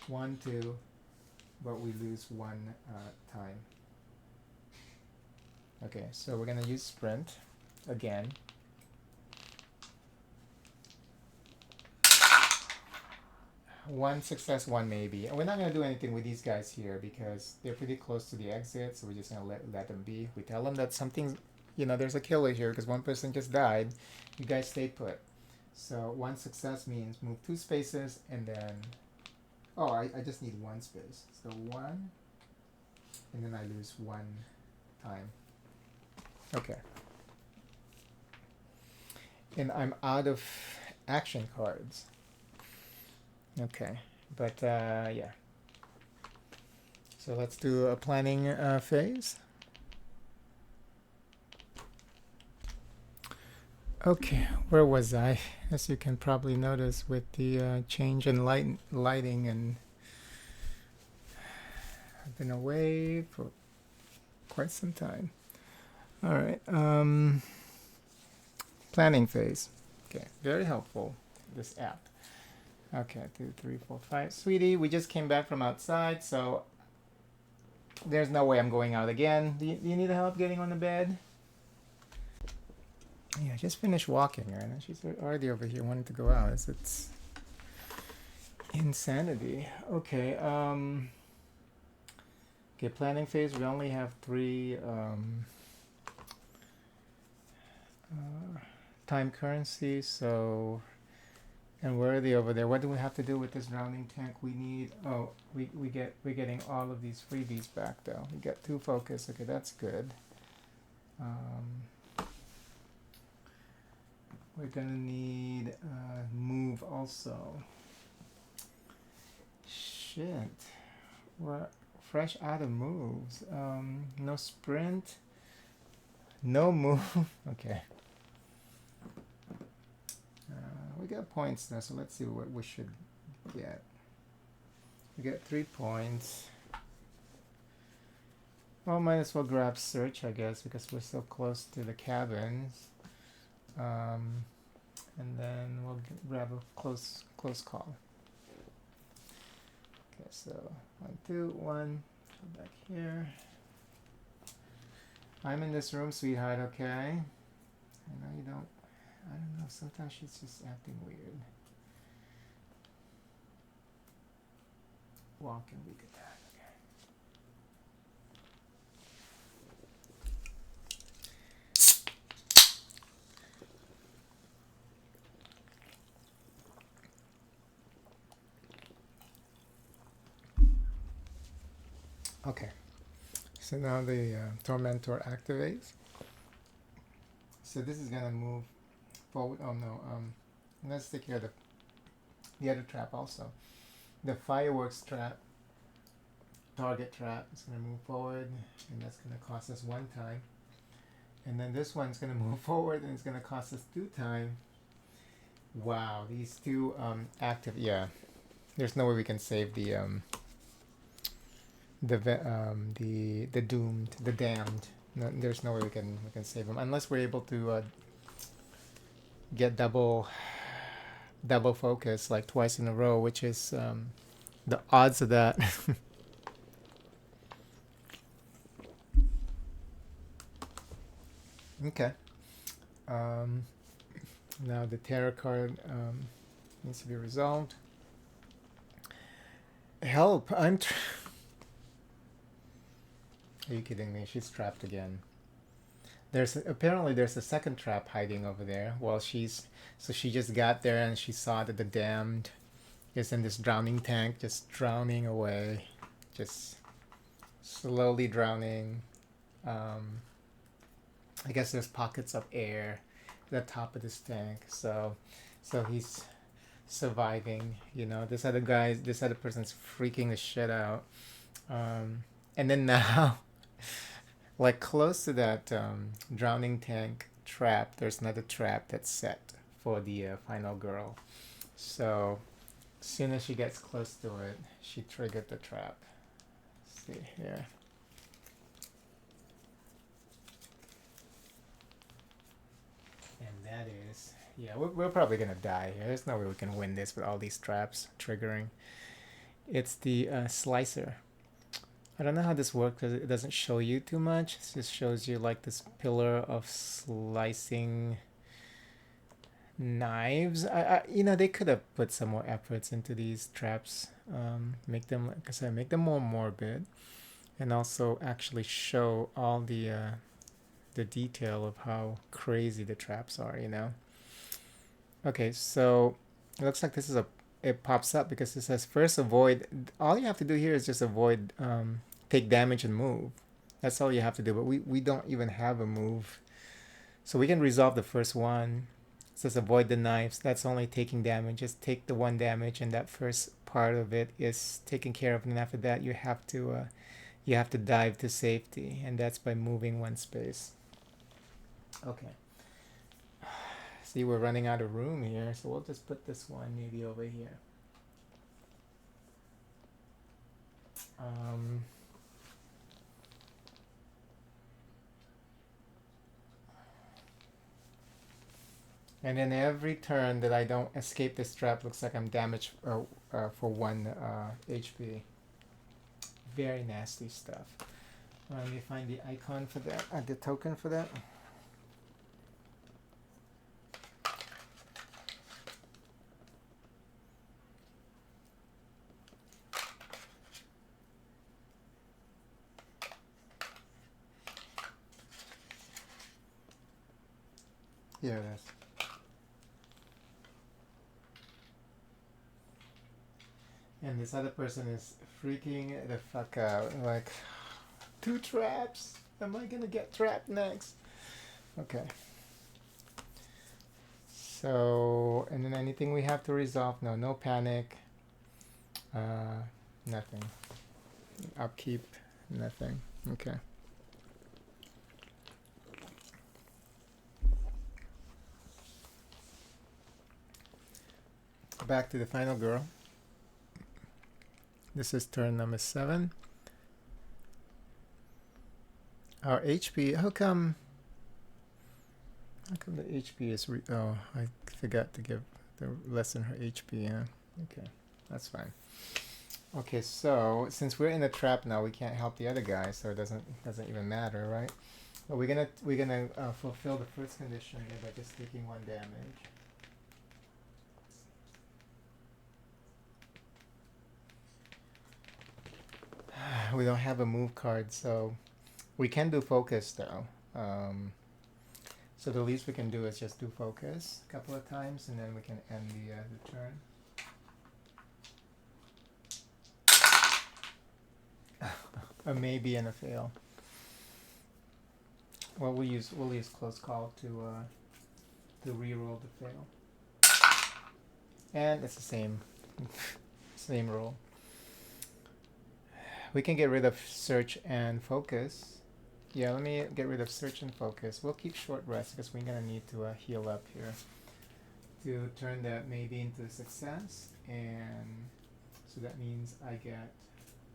1, 2, but we lose 1 time. Okay, so we're gonna use sprint again. One success, 1 maybe. And we're not gonna do anything with these guys here because they're pretty close to the exit, so we're just gonna let them be. We tell them that something's, there's a killer here because one person just died. You guys stay put. So 1 success means move 2 spaces and then, oh, I just need 1 space. So 1, and then I lose 1 time. Okay. And I'm out of action cards. Okay, but yeah. So let's do a planning phase. Okay, where was I? As you can probably notice with the change in lighting, and I've been away for quite some time. All right, planning phase. Okay, very helpful, this app. Okay, 2, 3, 4, 5. Sweetie, we just came back from outside, so there's no way I'm going out again. Do you need help getting on the bed? Yeah, just finished walking, right? And she's already over here wanting to go out. It's insanity. Okay, okay, planning phase. We only have 3 time currency, so, and where are they over there? What do we have to do with this drowning tank? We need, oh, we're getting all of these freebies back though. We get 2 focus. Okay, that's good. We're gonna need move also. Shit, we're fresh out of moves. No sprint, no move. Okay. We got points now, so let's see what we should get. We get 3 points. Well, might as well grab search, I guess, because we're so close to the cabins. And then we'll grab a close call. Okay, so 1, 2, 1. Go back here. I'm in this room, sweetheart. Okay. I know you don't. I don't know. Sometimes she's just acting weird. Walk and weak attack. Okay. So now the Tormentor activates. So this is gonna move forward. Oh no. Let's take care of the other trap also. The fireworks trap target trap is going to move forward, and that's going to cost us 1 time. And then this one's going to move forward, and it's going to cost us 2 time. Wow, these two active. Yeah, there's no way we can save the doomed, the damned. No, there's no way we can save them unless we're able to get double focus like twice in a row, which is the odds of that. Okay. Now the tarot card needs to be resolved. Help! Are you kidding me? She's trapped again. Apparently there's a second trap hiding over there. Well, she just got there and she saw that the damned is in this drowning tank, just drowning away, just slowly drowning. I guess there's pockets of air at the top of this tank, so he's surviving. You know, this other person's freaking the shit out. And then now, like close to that drowning tank trap, there's another trap that's set for the final girl. So as soon as she gets close to it, she triggered the trap. Let's see here. And that is, yeah, we're probably gonna die here. There's no way we can win this with all these traps triggering. It's the slicer. I don't know how this works because it doesn't show you too much. It just shows you like this pillar of slicing knives. You know, they could have put some more efforts into these traps. Make them, like I said, make them more morbid, and also actually show all the detail of how crazy the traps are. You know. Okay, so it looks like this is it pops up because it says first avoid. All you have to do here is just avoid, take damage and move. That's all you have to do. But we don't even have a move, so we can resolve the first one. It says avoid the knives. That's only taking damage. Just take the 1 damage, and that first part of it is taken care of. And after that, you have to dive to safety, and that's by moving 1 space. Okay. See, we're running out of room here, so we'll just put this one maybe over here. And then every turn that I don't escape this trap looks like I'm damaged for 1 HP. Very nasty stuff. Let me find the icon for that, the token for that. Yeah, it is. And this other person is freaking the fuck out. Like, 2 traps? Am I gonna get trapped next? Okay. So, and then anything we have to resolve? No panic. Nothing. Upkeep, nothing. Okay. Back to the final girl. This is turn number 7. Our HP, how come the HP is, oh, I forgot to give the lessen her HP, yeah. Okay, that's fine. Okay, so since we're in a trap now, we can't help the other guy, so it doesn't even matter, right? But we're gonna fulfill the first condition here by just taking 1 damage. We don't have a move card, so we can do focus though. So the least we can do is just do focus a couple of times, and then we can end the turn. A maybe and a fail. Well, we'll use close call to reroll the fail, and it's the same roll. We can get rid of search and focus. Yeah, let me get rid of search and focus. We'll keep short rest because we're gonna need to heal up here to turn that maybe into success. And so that means I get,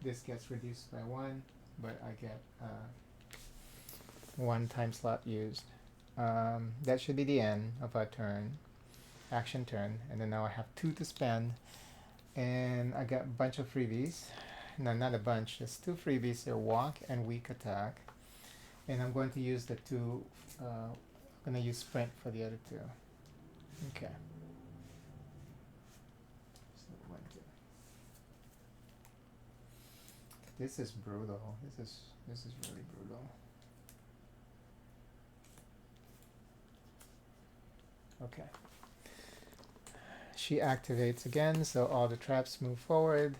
this gets reduced by 1, but I get 1 time slot used. That should be the end of our turn, action turn, and then now I have 2 to spend, and I got a bunch of freebies. No, not a bunch, just 2 freebies here, walk and weak attack, and I'm going to use the 2, I'm going to use sprint for the other 2. Okay. So 1, 2. This is brutal. This is really brutal. Okay. She activates again, so all the traps move forward.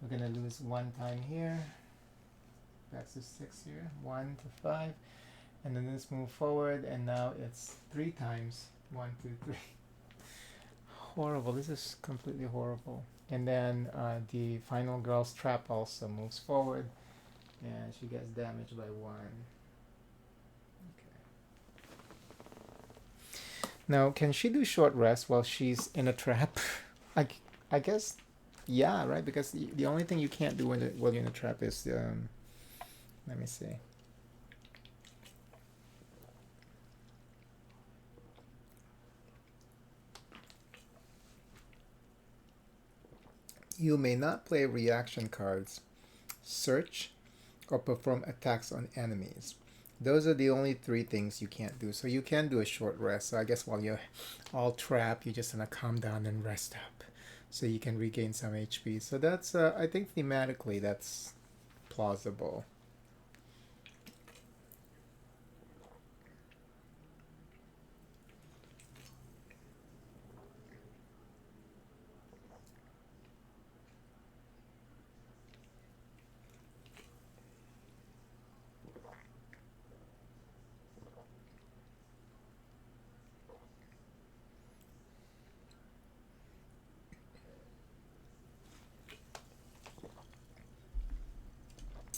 We're gonna lose 1 time here. That's to 6 here. 1 to 5. And then this move forward, and now it's 3 times. 1, 2, 3. Horrible. This is completely horrible. And then the final girl's trap also moves forward, and she gets damaged by 1. Now, can she do short rest while she's in a trap? I guess, yeah, right? Because the only thing you can't do while you're in a trap is, let me see. You may not play reaction cards, search, or perform attacks on enemies. Those are the only 3 things you can't do. So you can do a short rest. So I guess while you're all trapped, you're just gonna calm down and rest up, so you can regain some HP. So that's, I think thematically that's plausible.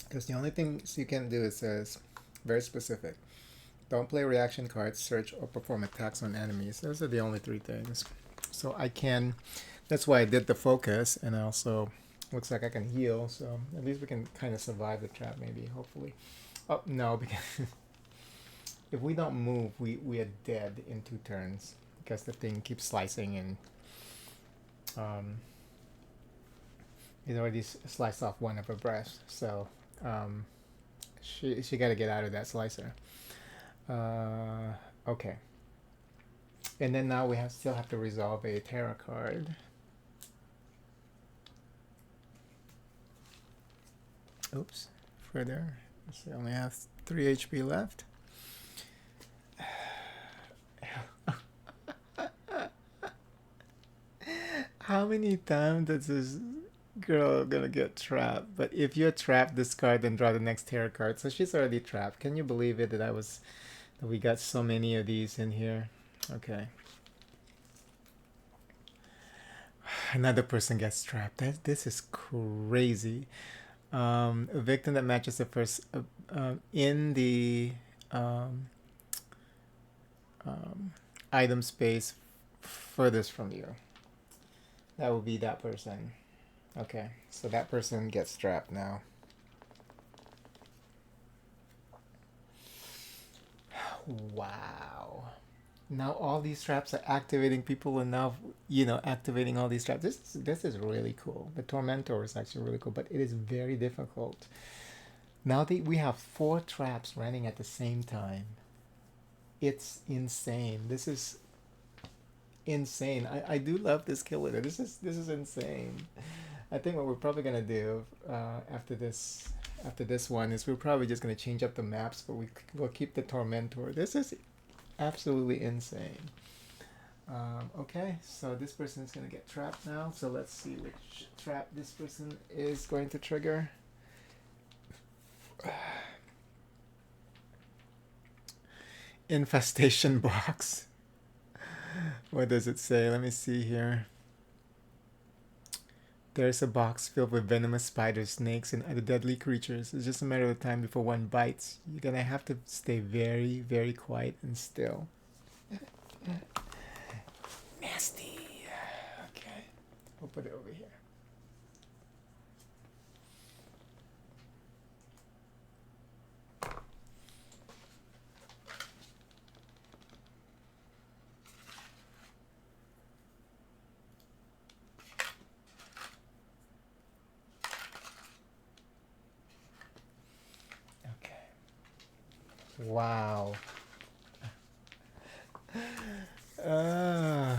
Because the only things you can do is very specific. Don't play reaction cards, search, or perform attacks on enemies. Those are the only 3 things. So I can, that's why I did the focus, and also looks like I can heal, so at least we can kind of survive the trap maybe, hopefully. Oh, no, because if we don't move, we are dead in 2 turns, because the thing keeps slicing, and it already sliced off 1 of her breasts, so she got to get out of that slicer. Okay. And then now we still have to resolve a tarot card. Oops, further. So I only have 3 HP left. How many times does this girl gonna get trapped? But if you're trapped, discard and draw the next tarot card. So she's already trapped. Can you believe it that we got so many of these in here? Okay. Another person gets trapped. This is crazy. A victim that matches the first in the item space furthest from you. That would be that person. Okay, so that person gets trapped now. Wow. Now all these traps are activating. People are now, activating all these traps. This is really cool. The Tormentor is actually really cool, but it is very difficult. Now that we have 4 traps running at the same time, it's insane. This is insane. I do love this killer. This is insane. I think what we're probably gonna do after this one is we're probably just gonna change up the maps, but we'll keep the Tormentor. This is absolutely insane. Okay, so this person is gonna get trapped now. So let's see which trap this person is going to trigger. Infestation box. What does it say? Let me see here. There's a box filled with venomous spiders, snakes, and other deadly creatures. It's just a matter of time before one bites. You're gonna have to stay very, very quiet and still. Nasty. Okay. We'll put it over here. Wow. Uh,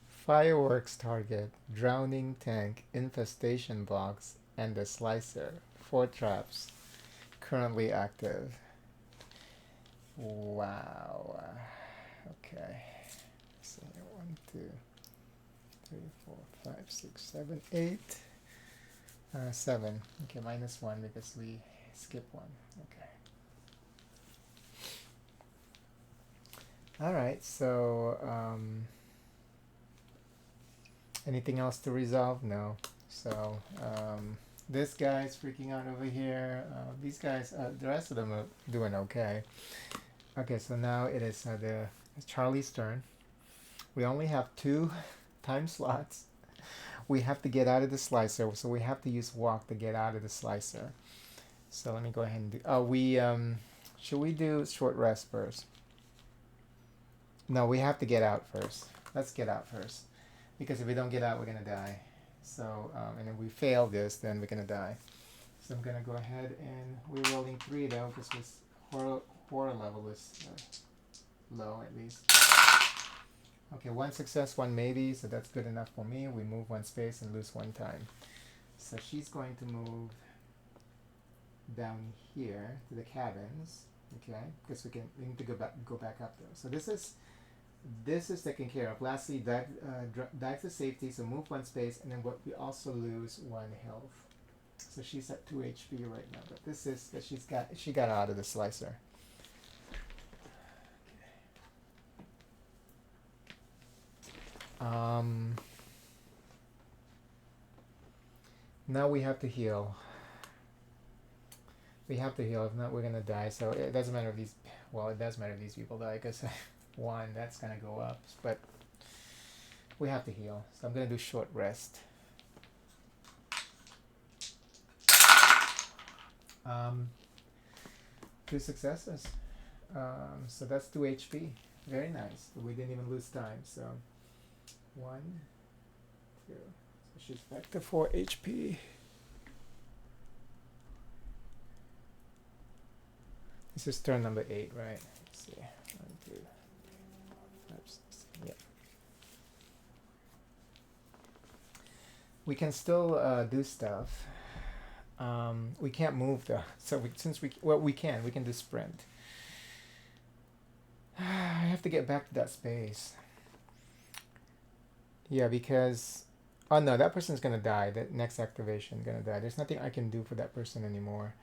Fireworks target, drowning tank, infestation box, and the slicer. 4 traps. Currently active. Wow. Okay. So 1, 2, 3, 4, 5, 6, 7, 8. 7. Okay, -1 because we skip one. Okay. All right. So, anything else to resolve? No. So, this guy's freaking out over here. These guys, the rest of them are doing okay. Okay, so now it is it's Charlie's turn. We only have 2 time slots. We have to get out of the slicer, so we have to use walk to get out of the slicer. So let me go ahead and do. Should we do short rest first? No, we have to get out first. Let's get out first, because if we don't get out, we're gonna die. So and if we fail this, then we're gonna die. So I'm gonna go ahead and we're rolling 3 though, because this horror level is low at least. Okay, 1 success, 1 maybe, so that's good enough for me. We move 1 space and lose 1 time. So she's going to move down here to the cabins, okay? Because we need to go back up there. So this is taken care of. Lastly, dive to safety, so move 1 space, and then we also lose 1 health. So she's at 2 HP right now, but this is that she got out of the slicer. Now we have to heal. We have to heal. If not, we're gonna die. So it doesn't matter if these. Well, it does matter if these people die, because 1 that's gonna go up. But we have to heal. So I'm gonna do short rest. 2 successes. So that's 2 HP. Very nice. We didn't even lose time. So 1, 2. So she's back to 4 HP. This is turn number 8, right? Let's see. 1, 2, 3, 4, 5, 6. Yeah. We can still do stuff. We can't move though. So we can do sprint. I have to get back to that space. Yeah, because oh no, that person's gonna die. That next activation gonna die. There's nothing I can do for that person anymore.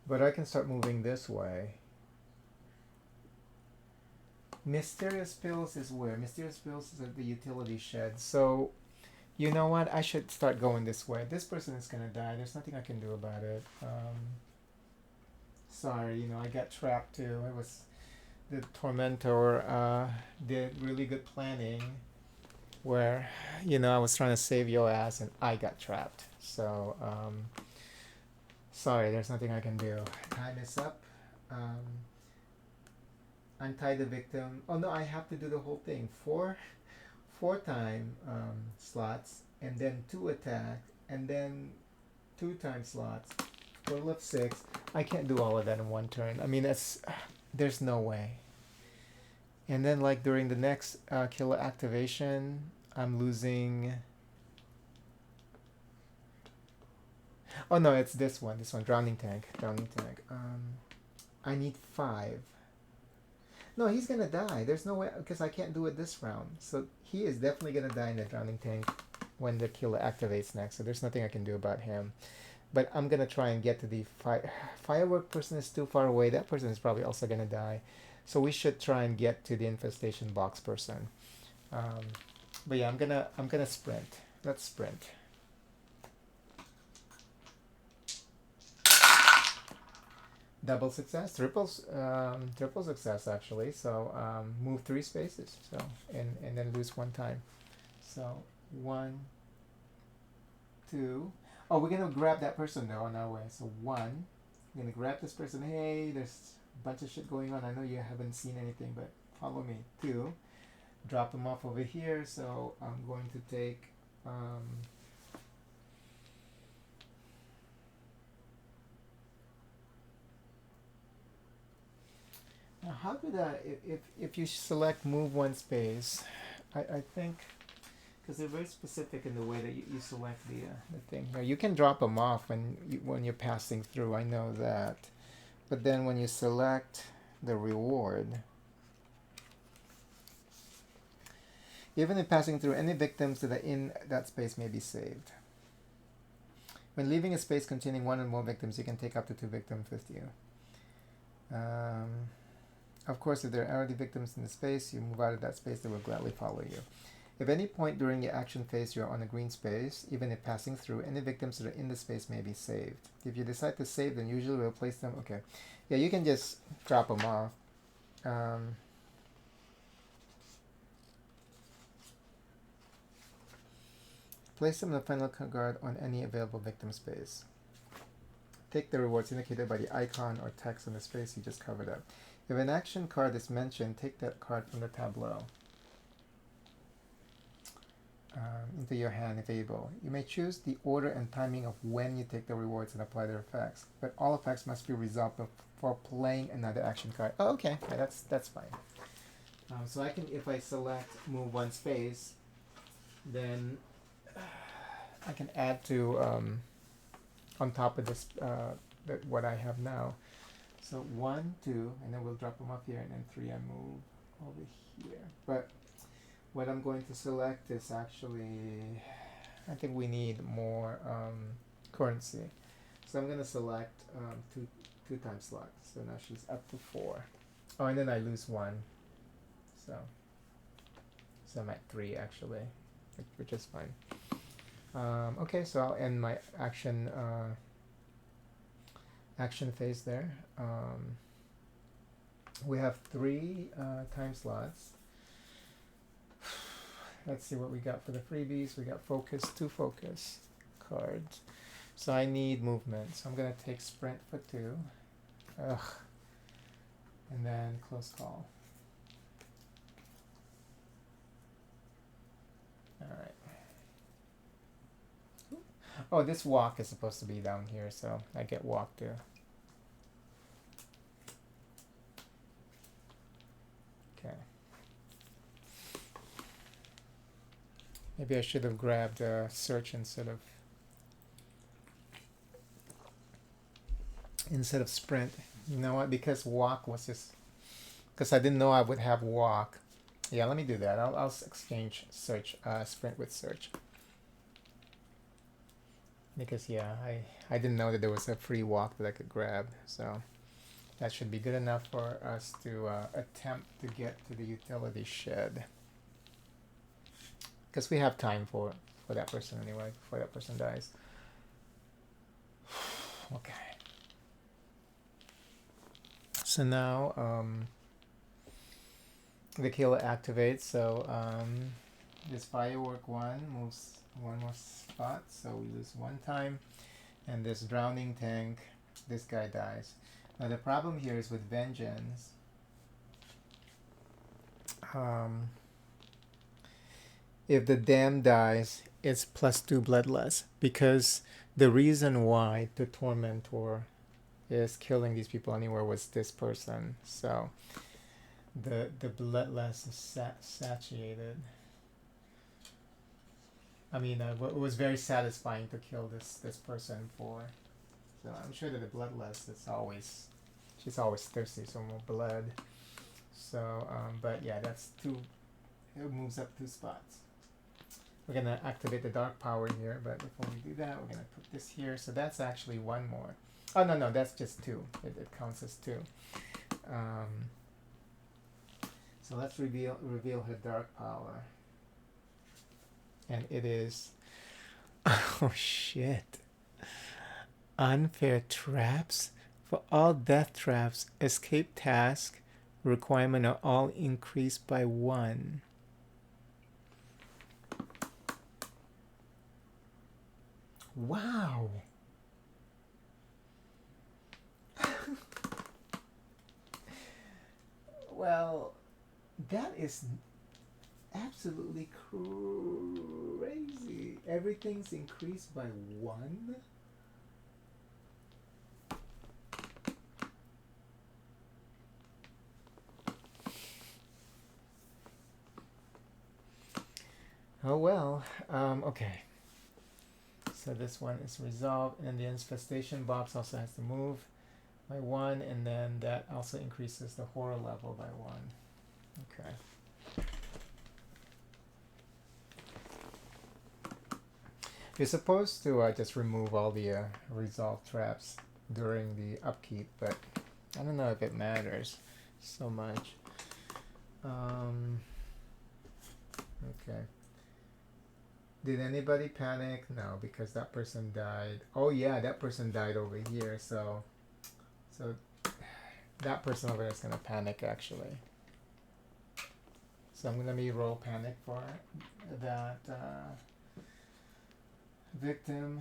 But I can start moving this way. Mysterious Pills is where? Mysterious Pills is at the utility shed. So, you know what? I should start going this way. This person is gonna die. There's nothing I can do about it. Sorry, I got trapped too. It was the Tormentor did really good planning where, I was trying to save your ass and I got trapped. So, sorry, there's nothing I can do. Time is up. Untie the victim. Oh no, I have to do the whole thing. 4 time slots, and then 2 attack, and then 2 time slots. Total of 6. I can't do all of that in 1 turn. I mean, there's no way. And then like during the next killer activation, I'm losing. Oh no, it's this one. Drowning tank. I need 5. No, he's gonna die. There's no way, because I can't do it this round. So he is definitely gonna die in the drowning tank when the killer activates next. So there's nothing I can do about him. But I'm gonna try and get to the firework person is too far away. That person is probably also gonna die. So we should try and get to the infestation box person. Um, but yeah, I'm gonna sprint. Let's sprint. Double success, triple success actually. So move 3 spaces. So and then lose 1 time. So 1, 2. Oh, we're gonna grab that person though on our way. So 1, I'm gonna grab this person. Hey, there's a bunch of shit going on. I know you haven't seen anything, but follow me. 2, drop them off over here. So I'm going to take. Now how did if you select move 1 space, I think because they're very specific in the way that you select the thing. Now you can drop them off when you're passing through. I know that, but then when you select the reward, even if passing through, any victims that are in that space may be saved. When leaving a space containing 1 or more victims, you can take up to 2 victims with you. Of course, if there are already victims in the space, you move out of that space, they will gladly follow you. If any point during your action phase you are on a green space, even if passing through, any victims that are in the space may be saved. If you decide to save them, usually we'll place them. Okay. Yeah, you can just drop them off. Place them in the final guard on any available victim space. Take the rewards indicated by the icon or text in the space you just covered up. If an action card is mentioned, take that card from the tableau into your hand if able. You may choose the order and timing of when you take the rewards and apply their effects, but all effects must be resolved before playing another action card. Oh, okay, yeah, that's fine. So I can, if I select move 1 space, then I can add to on top of this what I have now. So 1, 2, and then we'll drop them up here, and then 3 I move over here. But what I'm going to select is actually, I think we need more currency. So I'm going to select two time slots. So now she's up to 4. Oh, and then I lose 1. So I'm at 3 actually, which is fine. Okay, so I'll end my action phase there. We have 3 time slots. Let's see what we got for the freebies. We got focus, 2 focus cards. So I need movement. So I'm gonna take sprint for 2. Ugh. And then close call. Alright. Oh, this walk is supposed to be down here, so I get walk too. Okay. Maybe I should have grabbed search instead of sprint. You know what? Because walk was just, because I didn't know I would have walk. Yeah, let me do that. I'll exchange search sprint with search. Because yeah, I didn't know that there was a free walk that I could grab, so that should be good enough for us to attempt to get to the utility shed. Because we have time for that person anyway, before that person dies. Okay. So now the killer activates, so this firework 1 moves 1 more spot, so we lose 1 time. And this drowning tank, this guy dies. Now the problem here is with vengeance. If the dam dies, it's +2 bloodlust, because the reason why the Tormentor is killing these people anywhere was this person. So the bloodlust is satiated. I mean, it was very satisfying to kill this person for. So I'm sure that the bloodlust is always, she's always thirsty, so more blood. So, but yeah, that's 2. It moves up 2 spots. We're gonna activate the dark power here, but before we do that, we're gonna put this here. So that's actually 1 more. Oh no, that's just 2. It counts as 2. So let's reveal her dark power. And it is, oh shit. Unfair traps. For all death traps, escape task requirement are all increased by 1. Wow. Well, that is absolutely crazy. Everything's increased by 1. Oh well. Okay. So this one is resolved, and the infestation box also has to move by 1, and then that also increases the horror level by 1. Okay. You're supposed to just remove all the resolved traps during the upkeep, but I don't know if it matters so much. Okay. Did anybody panic? No, because that person died. Oh yeah, that person died over here, so that person over there is gonna panic actually. So I'm gonna re-roll panic for that victim.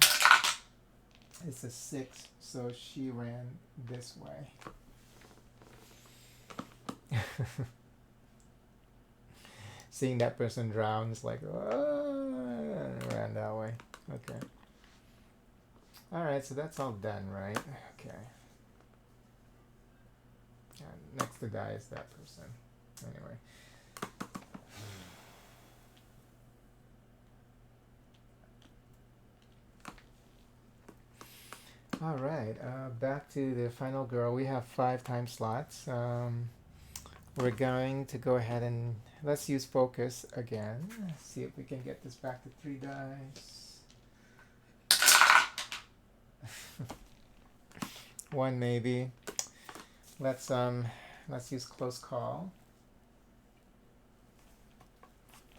It's a 6, so she ran this way. Seeing that person drown is like, oh, ran that way. Okay. Alright, so that's all done, right? Okay. Next to die is that person. Anyway. Alright, back to the final girl. We have 5 time slots. We're going to go ahead and let's use focus again. See if we can get this back to 3 dice. 1 maybe. Let's use close call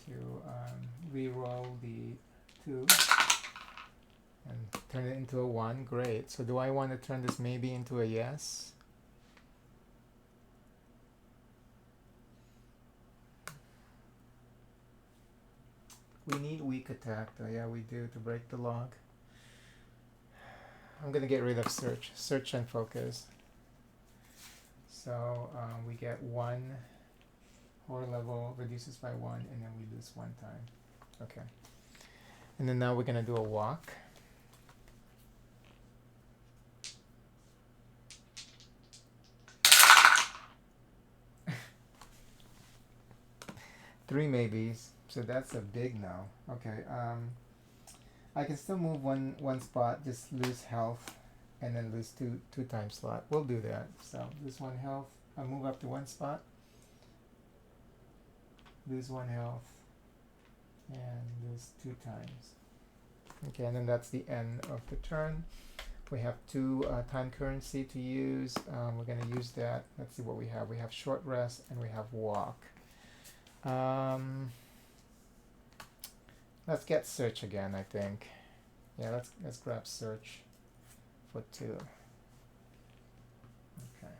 to re-roll the 2 and turn it into a 1. Great. So do I want to turn this maybe into a yes? We need weak attack though. Yeah, we do, to break the log. I'm gonna get rid of search and focus. So we get 1 horror level, reduces by 1, and then we lose 1 time. Okay. And then now we're gonna do a walk. Three maybes, so that's a big no. Okay, I can still move one spot, just lose health, and then lose two time slot. We'll do that. So lose 1 health. I'll move up to 1 spot. Lose 1 health, and lose 2 times. Okay, and then that's the end of the turn. We have 2 time currency to use. We're gonna use that. Let's see what we have. We have short rest and we have walk. Let's get search again, I think. Yeah, let's grab search for 2. Okay.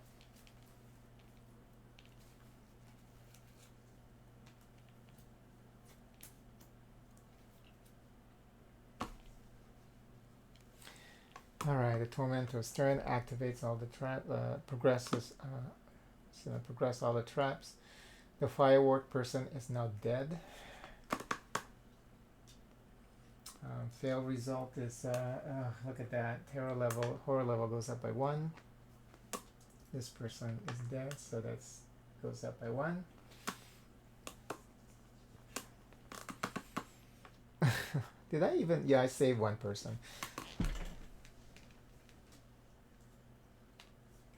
All right, the Tormentor's turn activates all the progresses. It's gonna progress all the traps. The firework person is now dead. Fail result is, look at that, horror level goes up by 1. This person is dead, so that's goes up by 1. Did I even, yeah, I saved 1 person.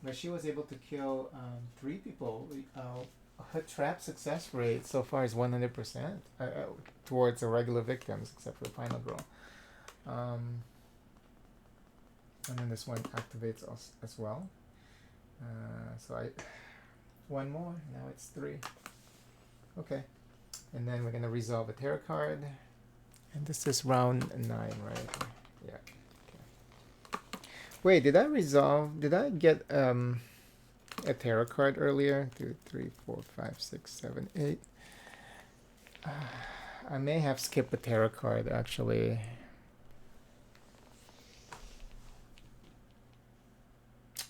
But she was able to kill 3 people. Her trap success rate so far is 100% towards the regular victims, except for the final girl. And then this one activates us as well. So 1 more. Now it's 3. Okay. And then we're gonna resolve a tarot card. And this is round 9, right? Yeah. Okay. Wait, did I resolve? Did I get a tarot card earlier? 2, 3, 4, 5, 6, 7, 8. I may have skipped a tarot card actually.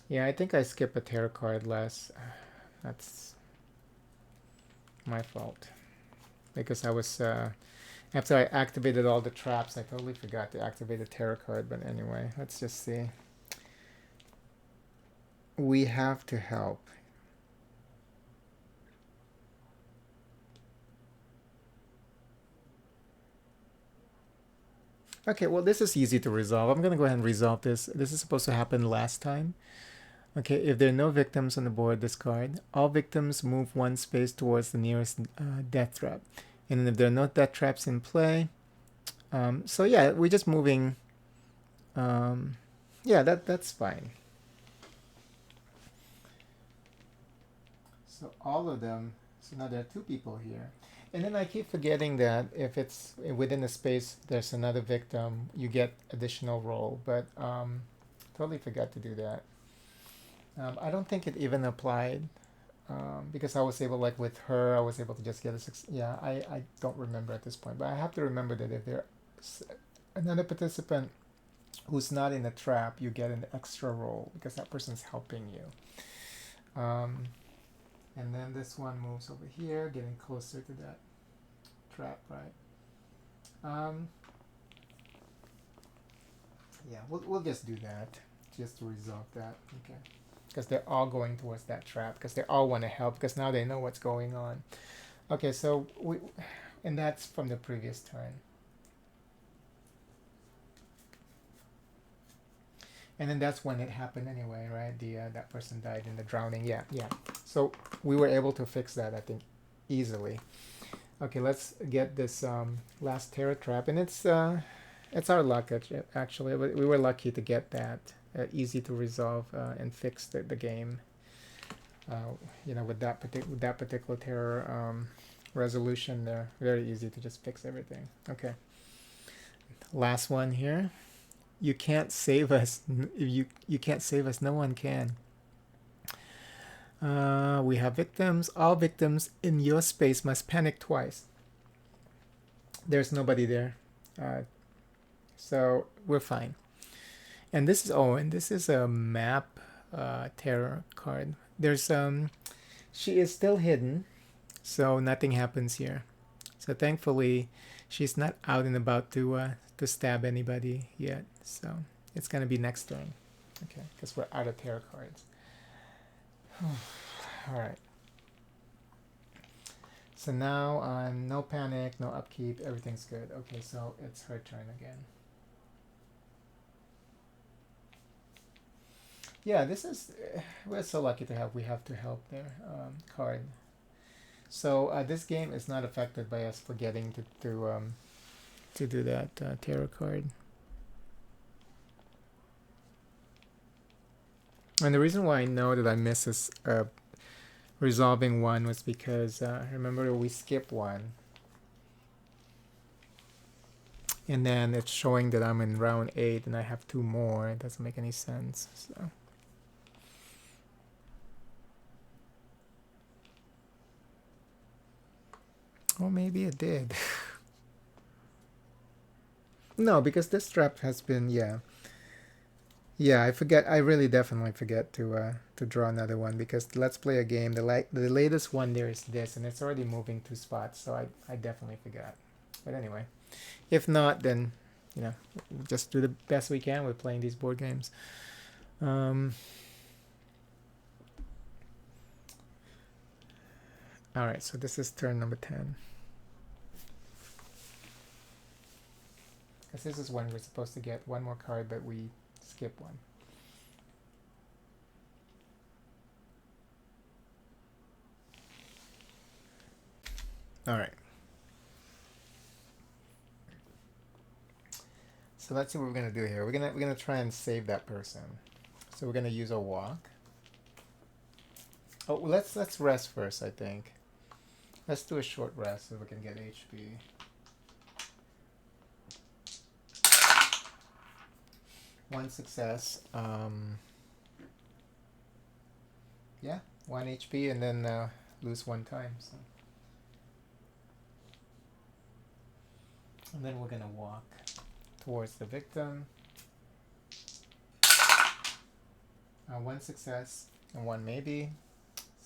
Yeah, I think I skipped a tarot card last. That's my fault. Because I was, after I activated all the traps, I totally forgot to activate the tarot card. But anyway, let's just see. We have to help. Okay, well, this is easy to resolve. I'm going to go ahead and resolve this. This is supposed to happen last time. Okay, if there are no victims on the board, discard. All victims move 1 space towards the nearest death trap. And if there are no death traps in play, so yeah, we're just moving. Yeah, that's fine. So all of them. So now there are 2 people here. And then I keep forgetting that if it's within a space, there's another victim, you get additional roll. But totally forgot to do that. I don't think it even applied because I was able, like with her, I was able to just get a 6. Yeah, I don't remember at this point, but I have to remember that if there's another participant who's not in a trap, you get an extra roll because that person's helping you. And then this one moves over here, getting closer to that trap, right? Yeah, we'll just do that just to resolve that. Okay. Because they're all going towards that trap because they all want to help because now they know what's going on. Okay, so and that's from the previous turn. And then that's when it happened anyway, right? That person died in the drowning. Yeah. So we were able to fix that, I think, easily. Okay, let's get this last terror trap, and it's our luck actually. We were lucky to get that. Easy to resolve and fix the game. With that particular terror resolution there, very easy to just fix everything. Okay. Last one here. You can't save us. You can't save us. No one can. We have victims. All victims in your space must panic twice. There's nobody there, so we're fine. And this is a map terror card. There's she is still hidden, so nothing happens here. So thankfully, she's not out and about to stab anybody yet. So it's gonna be next turn, okay? Because we're out of terror cards. All right. So now no panic, no upkeep, everything's good. Okay, so it's her turn again. Yeah, this is we're so lucky to have to help there card. So this game is not affected by us forgetting to do that tarot card. And the reason why I know that I missed this resolving one was because remember we skipped one. And then it's showing that I'm in round 8 and I have 2 more. It doesn't make any sense. So. Or maybe it did. No, because this trap has been, I forget. I really definitely forget to draw another one because let's play a game. The latest one there is this, and it's already moving 2 spots, so I definitely forgot. But anyway, if not, then we'll just do the best we can with playing these board games. All right, so this is turn number 10. Because this is when we're supposed to get one more card, but we skip one. All right. So let's see what we're gonna do here. We're gonna try and save that person. So we're gonna use a walk. Oh, let's rest first. I think. Let's do a short rest so we can get HP. 1 success. Yeah, 1 HP, and then lose 1 time. So. And then we're gonna walk towards the victim. 1 success and 1 maybe,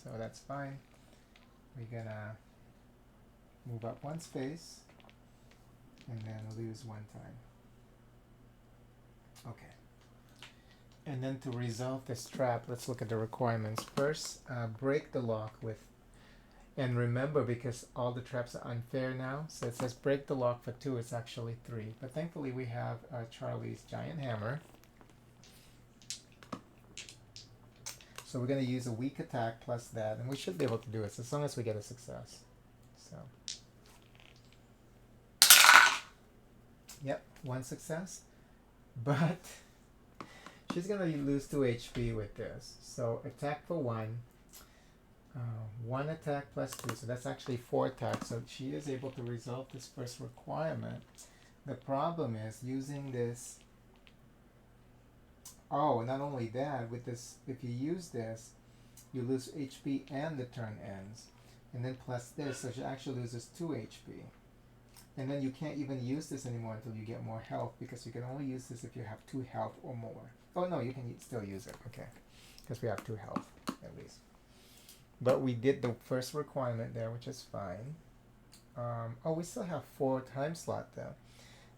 so that's fine. We're gonna move up 1 space and then lose 1 time. Okay. And then to resolve this trap, let's look at the requirements. First, break the lock with, and remember, because all the traps are unfair now, so it says break the lock for 2, it's actually 3. But thankfully we have Charlie's giant hammer. So we're going to use a weak attack plus that, and we should be able to do it as long as we get a success. So, yep, 1 success. But she's going to lose 2 HP with this. So attack for 1. 1 attack plus 2, so that's actually 4 attacks. So she is able to resolve this first requirement. The problem is using this. Oh, not only that, with this, if you use this, you lose HP and the turn ends. And then plus this, so she actually loses 2 HP. And then you can't even use this anymore until you get more health, because you can only use this if you have 2 health or more. Oh no, you can still use it, okay. Because we have 2 health, at least. But we did the first requirement there, which is fine. Oh, we still have 4 time slot though.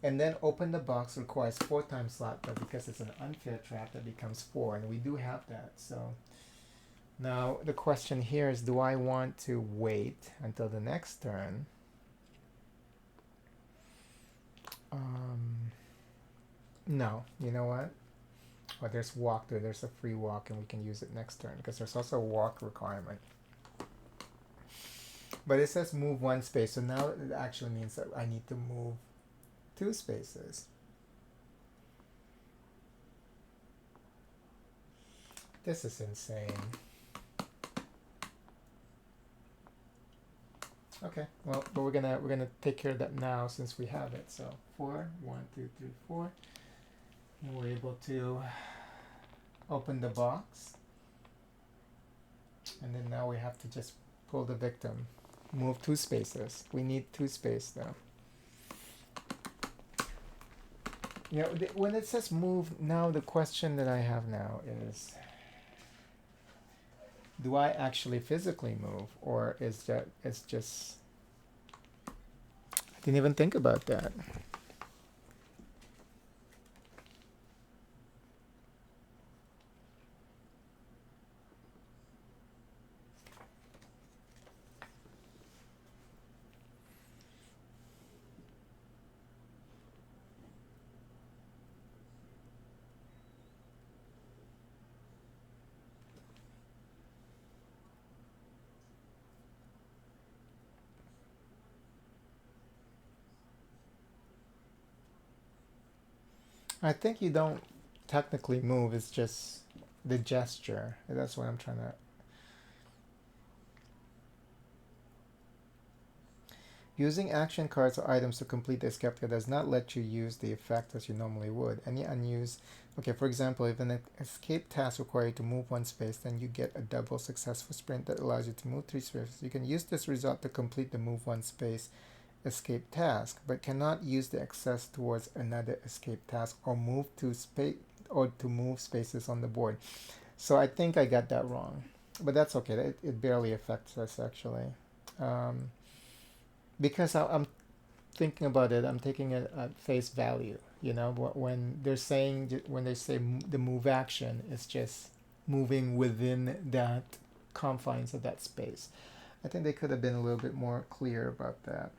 And then open the box requires 4 time slot, but because it's an unfair trap, that becomes 4, and we do have that. So now the question here is, do I want to wait until the next turn? No, you know what? Well, there's walk there. There's a free walk, and we can use it next turn because there's also a walk requirement. But it says move 1 space, so now it actually means that I need to move 2 spaces. This is insane. Okay, well, but we're gonna take care of that now since we have it. So 4, 1, 2, 3, 4, and we're able to open the box, and then now we have to just pull the victim, move 2 spaces. We need 2 space though. You know, when it says move, now the question that I have now is, do I actually physically move, or is that it's just, I didn't even think about that. I think you don't technically move, it's just the gesture. That's what I'm trying to. Using action cards or items to complete the escape does not let you use the effect as you normally would. Any unused. Okay, for example, if an escape task requires you to move 1 space, then you get a double successful sprint that allows you to move 3 spaces. You can use this result to complete the move 1 space escape task, but cannot use the access towards another escape task or move to move spaces on the board. So I think I got that wrong, but that's okay. It barely affects us actually, because I'm thinking about it. I'm taking it at face value. You know, when they're saying, when they say the move action is just moving within that confines of that space. I think they could have been a little bit more clear about that.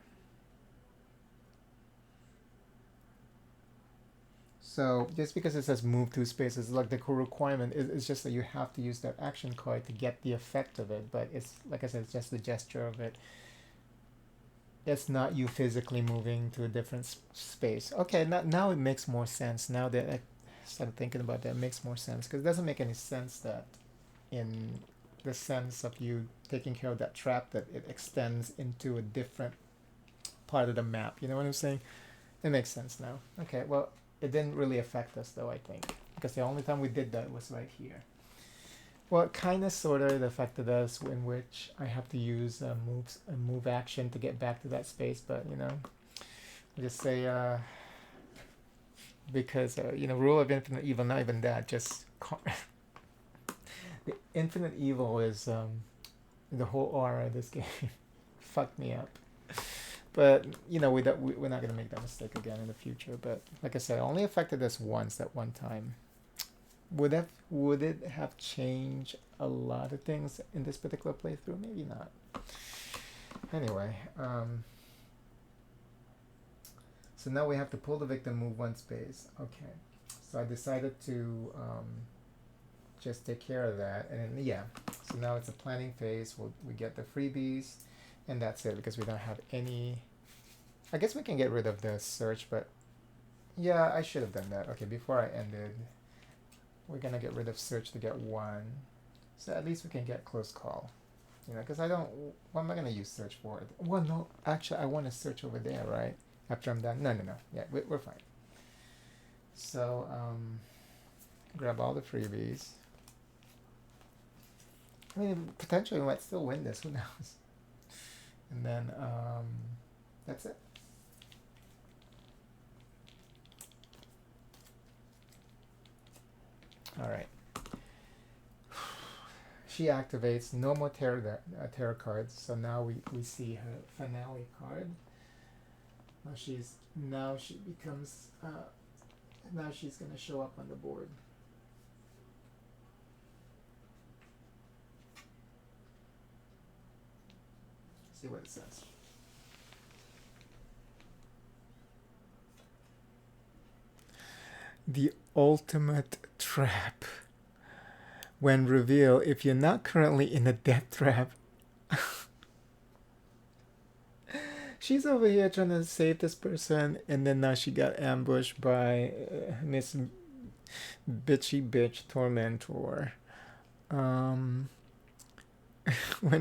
So just because it says move 2 spaces, like the requirement is just that you have to use that action card to get the effect of it. But it's, like I said, it's just the gesture of it. It's not you physically moving to a different space. Okay, now it makes more sense. Now that I started thinking about that, it makes more sense, because it doesn't make any sense that in the sense of you taking care of that trap, that it extends into a different part of the map. You know what I'm saying? It makes sense now. Okay, well, it didn't really affect us though, I think. because the only time we did that was right here. Well, it kind of sort of affected us in which I have to use a move action to get back to that space, but you know, I just say because you know, rule of infinite evil, not even that, just the infinite evil is the whole aura of this game. Fucked me up. But you know, we're not gonna make that mistake again in the future. But like I said, it only affected us once at one time. Would it have changed a lot of things in this particular playthrough? Maybe not. Anyway, so now we have to pull the victim, move one space. Okay, so I decided to just take care of that, and then, yeah. So now it's a planning phase. We get the freebies, and that's it because we don't have any. I guess we can get rid of the search, but yeah, I should have done that. Okay, before I ended, we're gonna get rid of search to get one, so at least we can get close call. You know, because I don't. What am I gonna use search for? Well, no, actually, I want to search over there, right? After I'm done. No. Yeah, we're fine. So grab all the freebies. I mean, potentially we might still win this. Who knows? And then that's it. All right. She activates no more tarot cards. So now we see her finale card. Now she becomes now she's gonna show up on the board. See what it says. The ultimate trap. When revealed, if you're not currently in a death trap. She's over here trying to save this person, and then now she got ambushed by Miss Bitchy Bitch Tormentor. When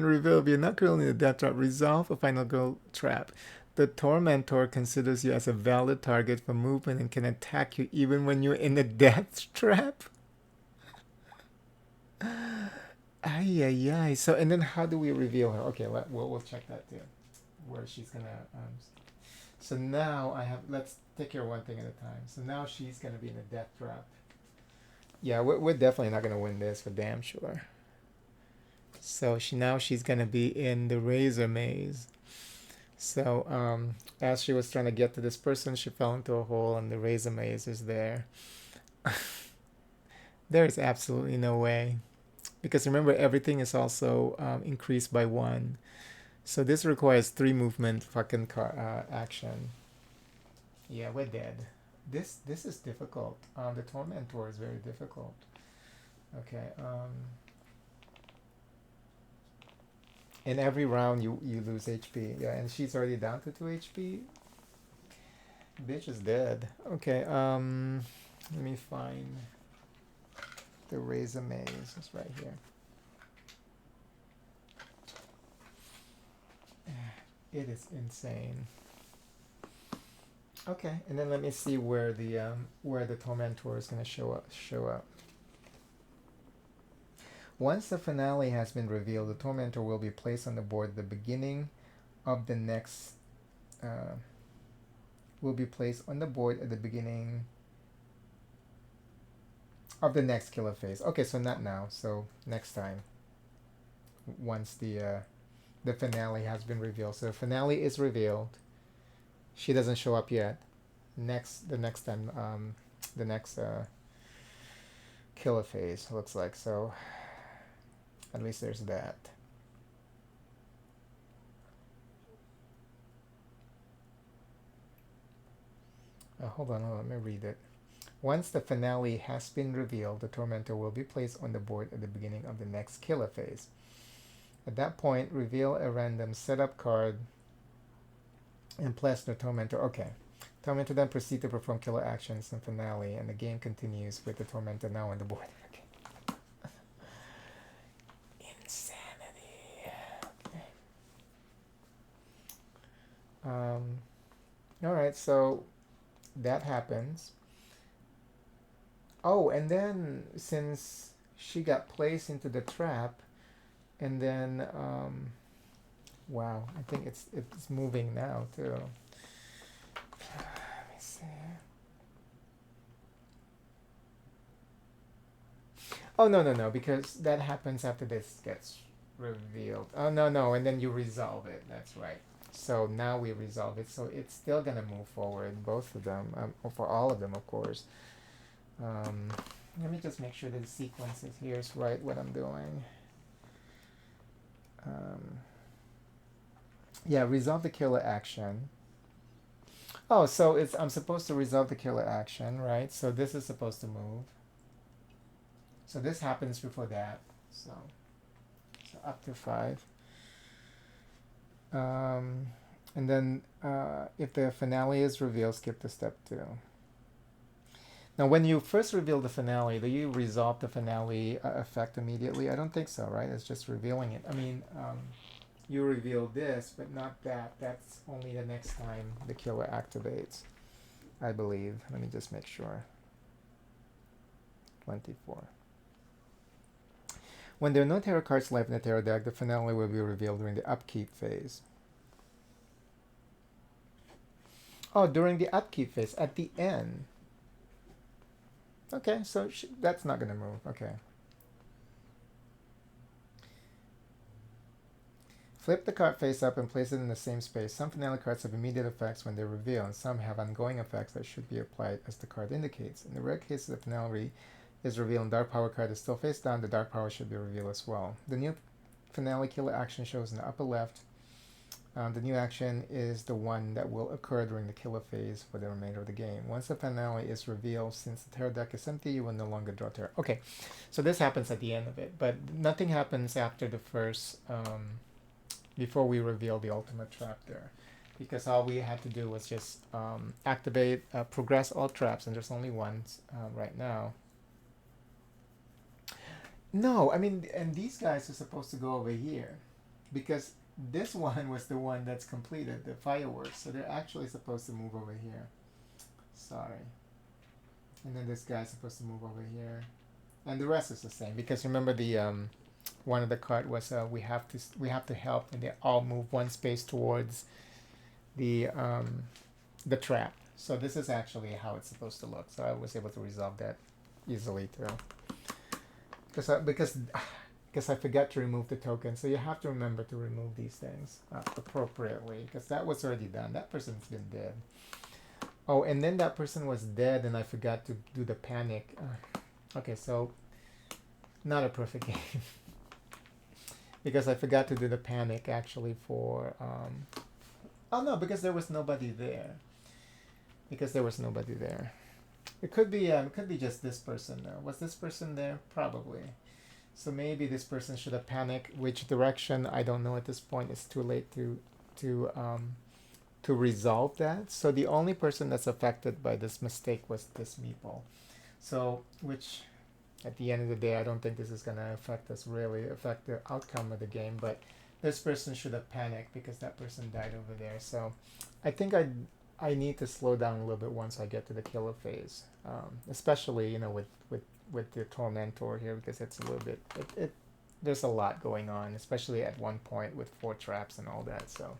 revealed, if you're not currently in a death trap, resolve a final goal trap. The Tormentor considers you as a valid target for movement and can attack you even when you're in a death trap. Ay, ay, ay. So, and then how do we reveal her? Okay, we'll check that too. Where she's gonna. So now let's take care of one thing at a time. So now she's gonna be in a death trap. Yeah, we're definitely not gonna win this for damn sure. So she's gonna be in the razor maze. So as she was trying to get to this person, she fell into a hole, and the razor maze is there. There is absolutely no way. Because remember, everything is also increased by 1. So this requires 3 movement fucking action. Yeah, we're dead. This is difficult. The Tormentor is very difficult. Okay. In every round, you lose HP. Yeah, and she's already down to 2 HP. Bitch is dead. Okay. Let me find the razor maze. It's right here. It is insane. Okay, and then let me see where the Tormentor is going to show up. Once the finale has been revealed, the Tormentor will be placed on the board at the beginning of the next. Will be placed on the board at the beginning of the next killer phase. Okay, so not now. So next time. Once the finale has been revealed. So the finale is revealed. She doesn't show up yet. The next time, the next killer phase looks like. So at least there's that. Hold on, let me read it. Once the finale has been revealed, the Tormentor will be placed on the board at the beginning of the next killer phase. At that point, reveal a random setup card and place the Tormentor. Okay. Tormentor then proceed to perform killer actions in finale, and the game continues with the Tormentor now on the board. Okay. Insanity. Okay. Alright, so that happens. Oh, and then since she got placed into the trap, and then wow, I think it's moving now too. Let me see. Oh no no no, because that happens after this gets revealed. Oh no no, and then you resolve it. That's right. So now we resolve it. So it's still gonna move forward, both of them, or for all of them, of course. Um, Let me just make sure that the sequence is here is right. What I'm doing. Um, yeah, resolve the killer action. Oh, so it's I'm supposed to resolve the killer action, right? So this is supposed to move. So this happens before that. So up to 5. Um, and then if the finale is revealed, skip to step 2. Now, when you first reveal the finale, do you resolve the finale effect immediately? I don't think so, right? It's just revealing it. I mean, you reveal this, but not that. That's only the next time the killer activates, I believe. Let me just make sure. 24. When there are no tarot cards left in the tarot deck, the finale will be revealed during the upkeep phase. Oh, during the upkeep phase, at the end. Okay, so that's not going to move. Okay. Flip the card face up and place it in the same space. Some finale cards have immediate effects when they reveal, and some have ongoing effects that should be applied as the card indicates. In the rare case the finale is revealed and Dark Power card is still face down, the Dark Power should be revealed as well. The new finale killer action shows in the upper left. The new action is the one that will occur during the killer phase for the remainder of the game. Once the finale is revealed, since the tarot deck is empty, you will no longer draw tarot. Okay, so this happens at the end of it, but nothing happens after the first, before we reveal the ultimate trap there. Because all we had to do was just activate, progress all traps, and there's only one right now. No, I mean, and these guys are supposed to go over here because this one was the one that's completed, the fireworks. So they're actually supposed to move over here. Sorry. And then this guy's supposed to move over here. And the rest is the same because remember the one of the card was we have to help, and they all move one space towards the trap. So this is actually how it's supposed to look. So I was able to resolve that easily too. Because I forgot to remove the token. So you have to remember to remove these things appropriately because that was already done. That person's been dead. Oh, and then that person was dead, and I forgot to do the panic. Okay, so not a perfect game because I forgot to do the panic actually for. Oh no, because there was nobody there. Because there was nobody there. It could be just this person though. Was this person there? Probably. So maybe this person should have panicked. Which direction? I don't know at this point. It's too late to resolve that. So the only person that's affected by this mistake was this meeple. So which, at the end of the day, I don't think this is gonna affect the outcome of the game. But this person should have panicked because that person died over there. So I think I need to slow down a little bit once I get to the killer phase, especially with the Tormentor here because it's a little bit there's a lot going on, especially at one point with 4 traps and all that. So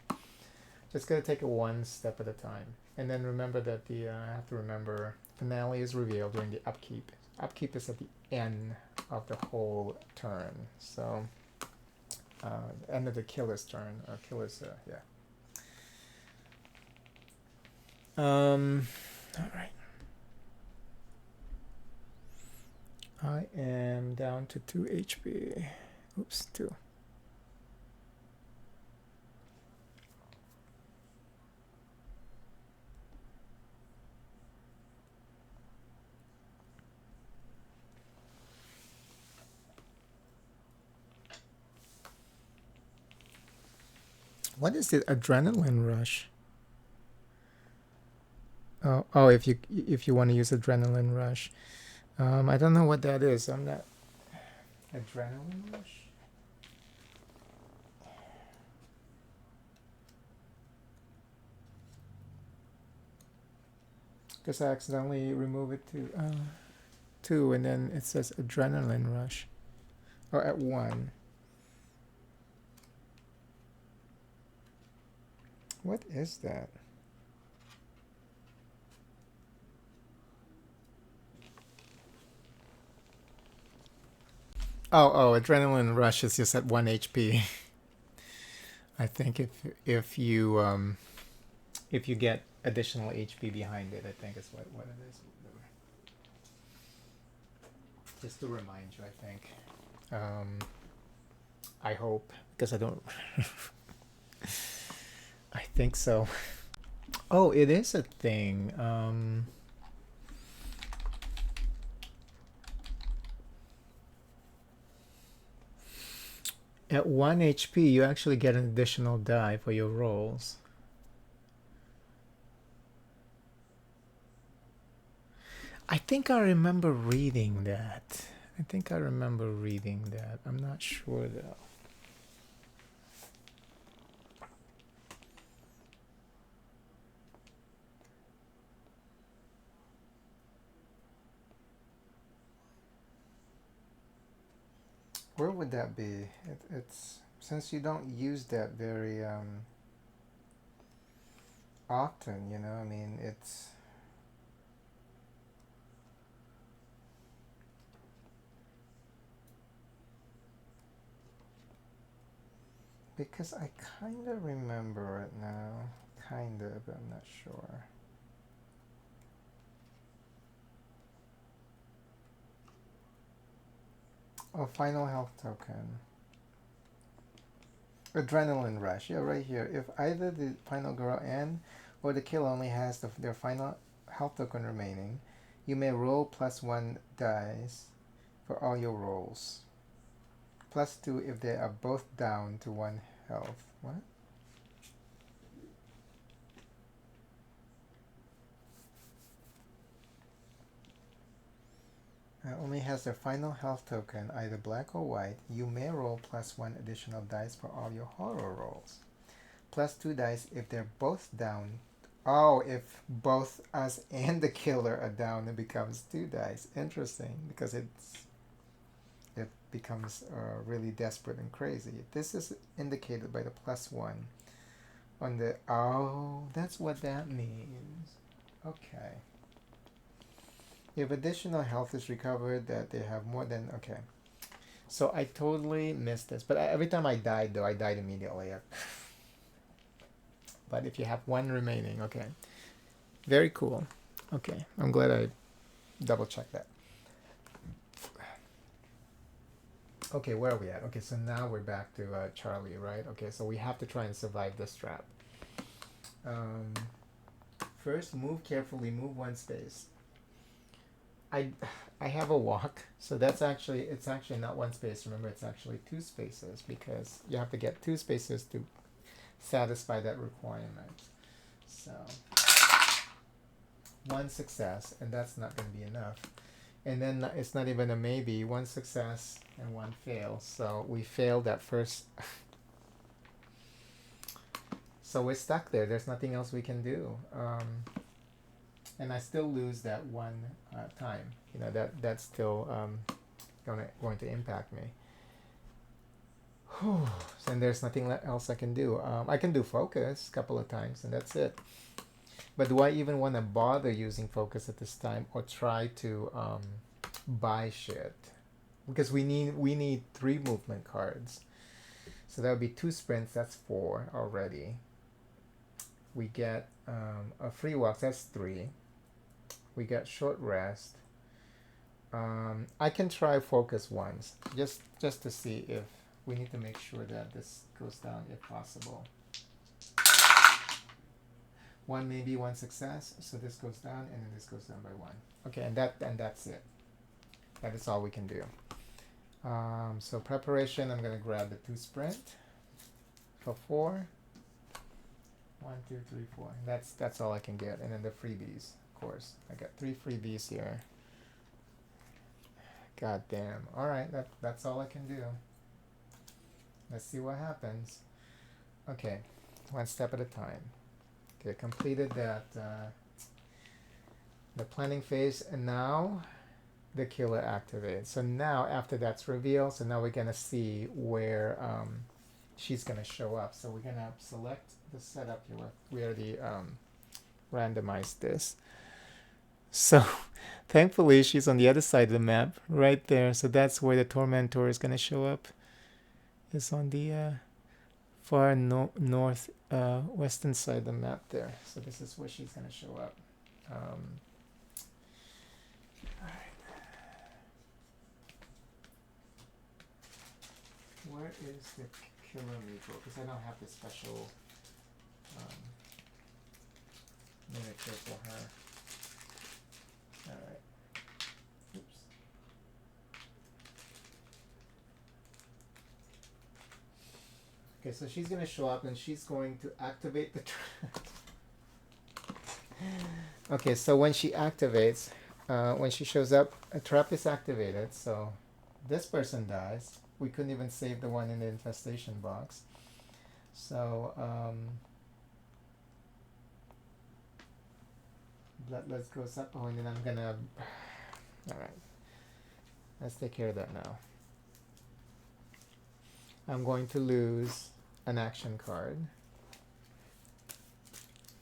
just gotta take it one step at a time, and then remember that I have to remember finale is revealed during the upkeep. Upkeep is at the end of the whole turn, so end of the killer's turn or killer's yeah. All right. I am down to 2 HP. Oops, 2. What is the adrenaline rush? Oh, if you want to use adrenaline rush, I don't know what that is. I'm not adrenaline rush. Because I accidentally remove it 2, and then it says adrenaline rush. Or at 1. What is that? Oh, adrenaline rush is just at 1 HP. I think if you get additional HP behind it, I think is what it is. Just to remind you, I think. I hope, because I don't. I think so. Oh, it is a thing. At 1 HP, you actually get an additional die for your rolls. I think I remember reading that. I'm not sure though. Where would that be? It's since you don't use that very often, you know. I mean, it's because I kind of remember it now, kind of, but I'm not sure. Oh, final health token. Adrenaline rush. Yeah, right here. If either the final girl and or the kill only has their final health token remaining, you may roll +1 dice for all your rolls. +2 if they are both down to 1 health. What? Only has their final health token, either black or white. You may roll +1 additional dice for all your horror rolls. +2 dice if they're both down. Oh, if both us and the killer are down, it becomes 2 dice. Interesting, because it becomes really desperate and crazy. This is indicated by the +1 on the. Oh, that's what that means. Okay. If additional health is recovered, that they have more than. Okay. So I totally missed this, but every time I died, though, I died immediately. But if you have 1 remaining, okay. Very cool. Okay, I'm glad I double checked that. Okay, where are we at? Okay, so now we're back to Charlie, right? Okay, so we have to try and survive this trap. First, move carefully, move 1 space. I have a walk, so it's actually not 1 space. Remember, it's actually 2 spaces, because you have to get 2 spaces to satisfy that requirement. So 1 success, and that's not going to be enough. And then it's not even a maybe. 1 success and 1 fail. So we failed that first. So we're stuck there. There's nothing else we can do. And I still lose that 1 time. You know, that's still going to impact me. And there's nothing else I can do. I can do focus a couple of times, and that's it. But do I even want to bother using focus at this time, or try to buy shit? Because we need 3 movement cards. So that would be 2 sprints. That's 4 already. We get a free walk. That's 3. We get short rest. I can try focus once, just to see if we need to make sure that this goes down if possible. 1 maybe, 1 success. So this goes down, and then this goes down by 1. Okay, and that's it. That is all we can do. So preparation. I'm gonna grab the 2 sprint for 4. 1, 2, 3, 4. That's all I can get, and then the freebies. Of course, I got 3 freebies here. God damn. All right, that's all I can do. Let's see what happens. Okay, 1 step at a time. Okay, completed that the planning phase, and now the killer activates. So now after that's revealed, so now we're gonna see where she's gonna show up. So we're gonna select the setup here. We already randomized this. So thankfully she's on the other side of the map right there. So that's where the Tormentor is gonna show up. It's on the far north western side of the map there. So this is where she's gonna show up. Where is the killer Meeple? Because I don't have the special miniature for her. Alright. Oops. Okay, so she's going to show up and she's going to activate the trap. Okay, so when she activates, when she shows up, a trap is activated. So this person dies. We couldn't even save the one in the infestation box. So bloodlust goes up. Oh, and then I'm gonna. All right. Let's take care of that now. I'm going to lose an action card.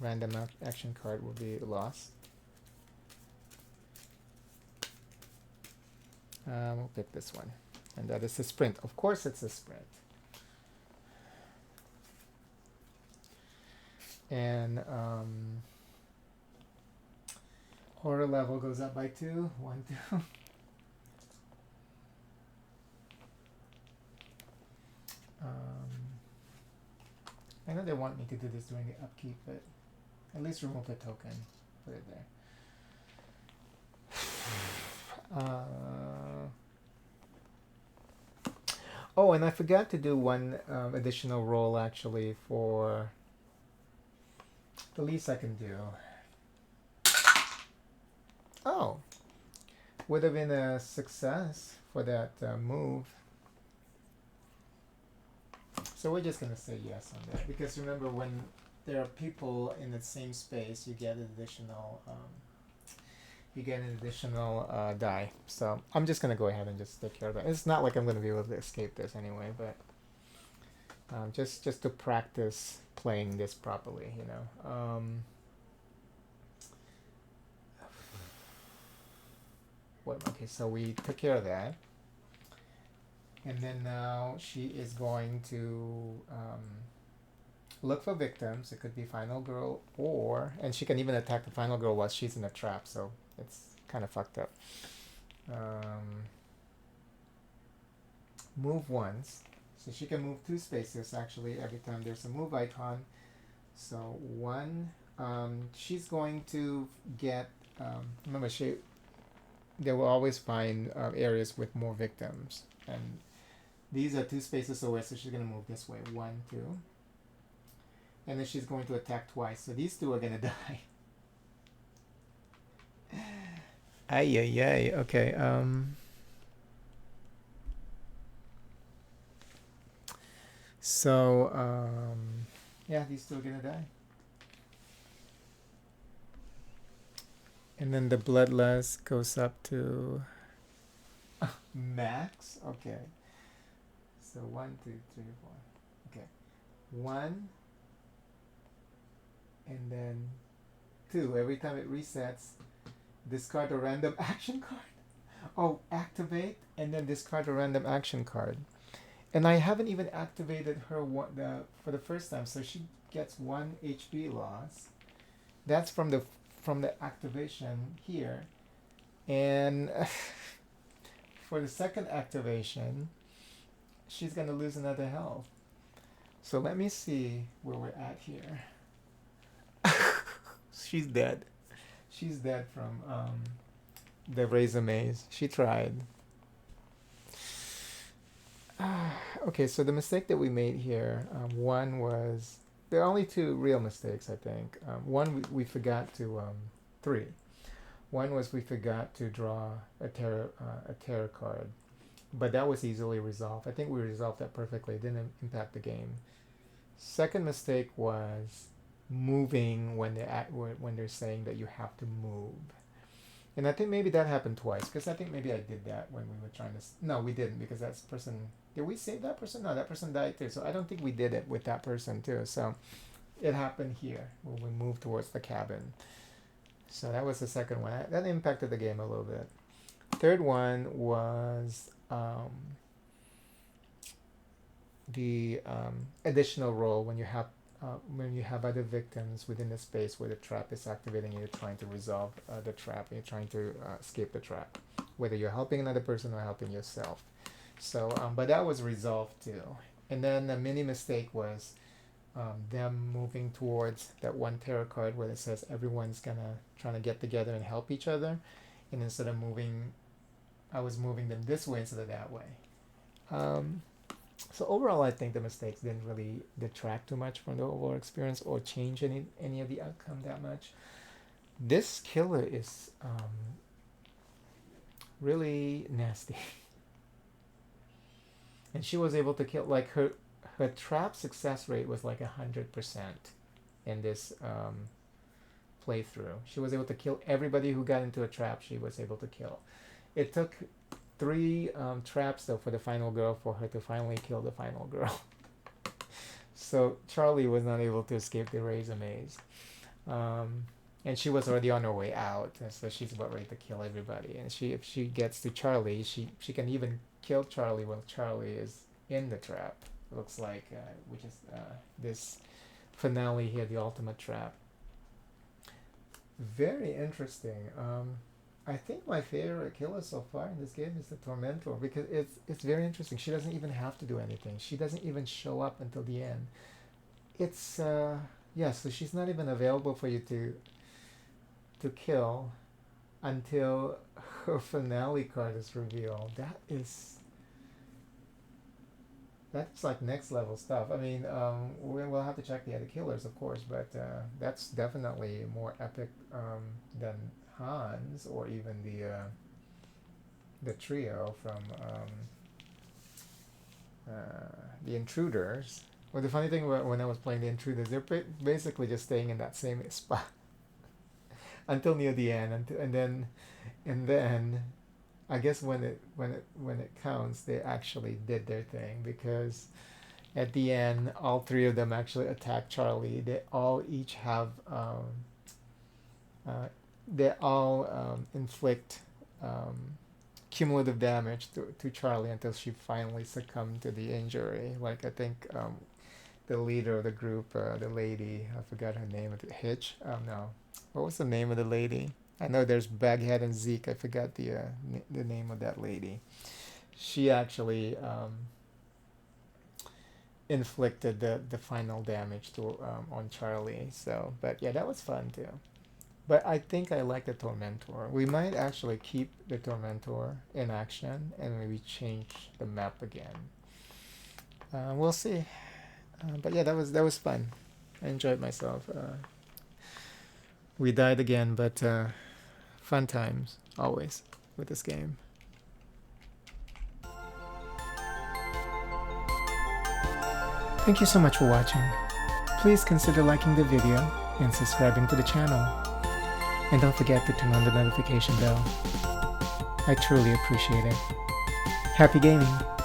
Random action card will be lost. We'll pick this one. And that is a sprint. Of course it's a sprint. And horror level goes up by 2. 1, 2. I know they want me to do this during the upkeep, but at least remove the token. Put it there. Oh, and I forgot to do one additional roll actually for the least I can do. Oh, would have been a success for that move. So we're just gonna say yes on that because remember when there are people in the same space, you get an additional die. So I'm just gonna go ahead and just take care of that. It's not like I'm gonna be able to escape this anyway, but just to practice playing this properly, you know. Okay, so we took care of that. And then now she is going to look for victims. It could be final girl and she can even attack the final girl while she's in a trap. So it's kind of fucked up. Move once. So she can move 2 spaces actually every time there's a move icon. So 1, she's going to get, remember they will always find areas with more victims. And these are 2 spaces away, so she's going to move this way. 1, 2. And then she's going to attack twice. So these 2 are going to die. Ay, ay, ay. Okay. So, yeah, these 2 are going to die. And then the bloodlust goes up to max. Okay. So 1, 2, 3, 4. Okay. 1. And then 2. Every time it resets, discard a random action card. Oh, activate and then discard a random action card. And I haven't even activated her for the first time, so she gets 1 HP loss. That's from the activation here. And for the second activation, she's going to lose another health. So let me see where we're at here. She's dead. She's dead from the razor maze. She tried. Okay, so the mistake that we made here, one was, there are only 2 real mistakes, I think. One, we forgot to, 3. One was we forgot to draw a terror card, but that was easily resolved. I think we resolved that perfectly. It didn't impact the game. Second mistake was moving when they're saying that you have to move. And I think maybe that happened twice, because I think maybe I did that when we were trying to. No, we didn't, because that person. Did we save that person? No, that person died too. So I don't think we did it with that person too. So it happened here when we moved towards the cabin. So that was the second one. That impacted the game a little bit. Third one was the additional role when you have other victims within the space where the trap is activating, you're trying to resolve the trap, you're trying to escape the trap, whether you're helping another person or helping yourself. So, but that was resolved too. And then the mini mistake was them moving towards that one tarot card where it says everyone's trying to get together and help each other, and instead of moving, I was moving them this way instead of that way. So overall, I think the mistakes didn't really detract too much from the overall experience or change any of the outcome that much. This killer is really nasty. And she was able to kill, like, her trap success rate was like 100% in this playthrough. She was able to kill everybody who got into a trap. She was able to kill. It took 3 traps though for the final girl for her to finally kill the final girl. So Charlie was not able to escape the razor maze, and she was already on her way out, and so she's about ready to kill everybody. And if she gets to Charlie, she can even kill Charlie while Charlie is in the trap. It looks like, which is this finale here, the ultimate trap. Very interesting. I think my favorite killer so far in this game is the Tormentor, because it's very interesting. She doesn't even have to do anything. She doesn't even show up until the end. It's so she's not even available for you to kill until her finale card is revealed. That's like next level stuff. I mean, we'll have to check the other killers, of course, but that's definitely more epic than Hans, or even the trio from the Intruders. Well, the funny thing when I was playing the Intruders, they're basically just staying in that same spot until near the end, and then I guess when it counts, they actually did their thing, because at the end, all 3 of them actually attack Charlie. They all each have they all inflict cumulative damage to Charlie until she finally succumbed to the injury. Like, I think the leader of the group, the lady, I forgot her name, Hitch? No. What was the name of the lady? I know there's Baghead and Zeke. I forgot the name of that lady. She actually inflicted the final damage on Charlie. So, but yeah, that was fun too. But I think I like the Tormentor. We might actually keep the Tormentor in action and maybe change the map again. We'll see. But yeah, that was fun. I enjoyed myself. We died again, but fun times always with this game. Thank you so much for watching. Please consider liking the video and subscribing to the channel. And don't forget to turn on the notification bell. I truly appreciate it. Happy gaming!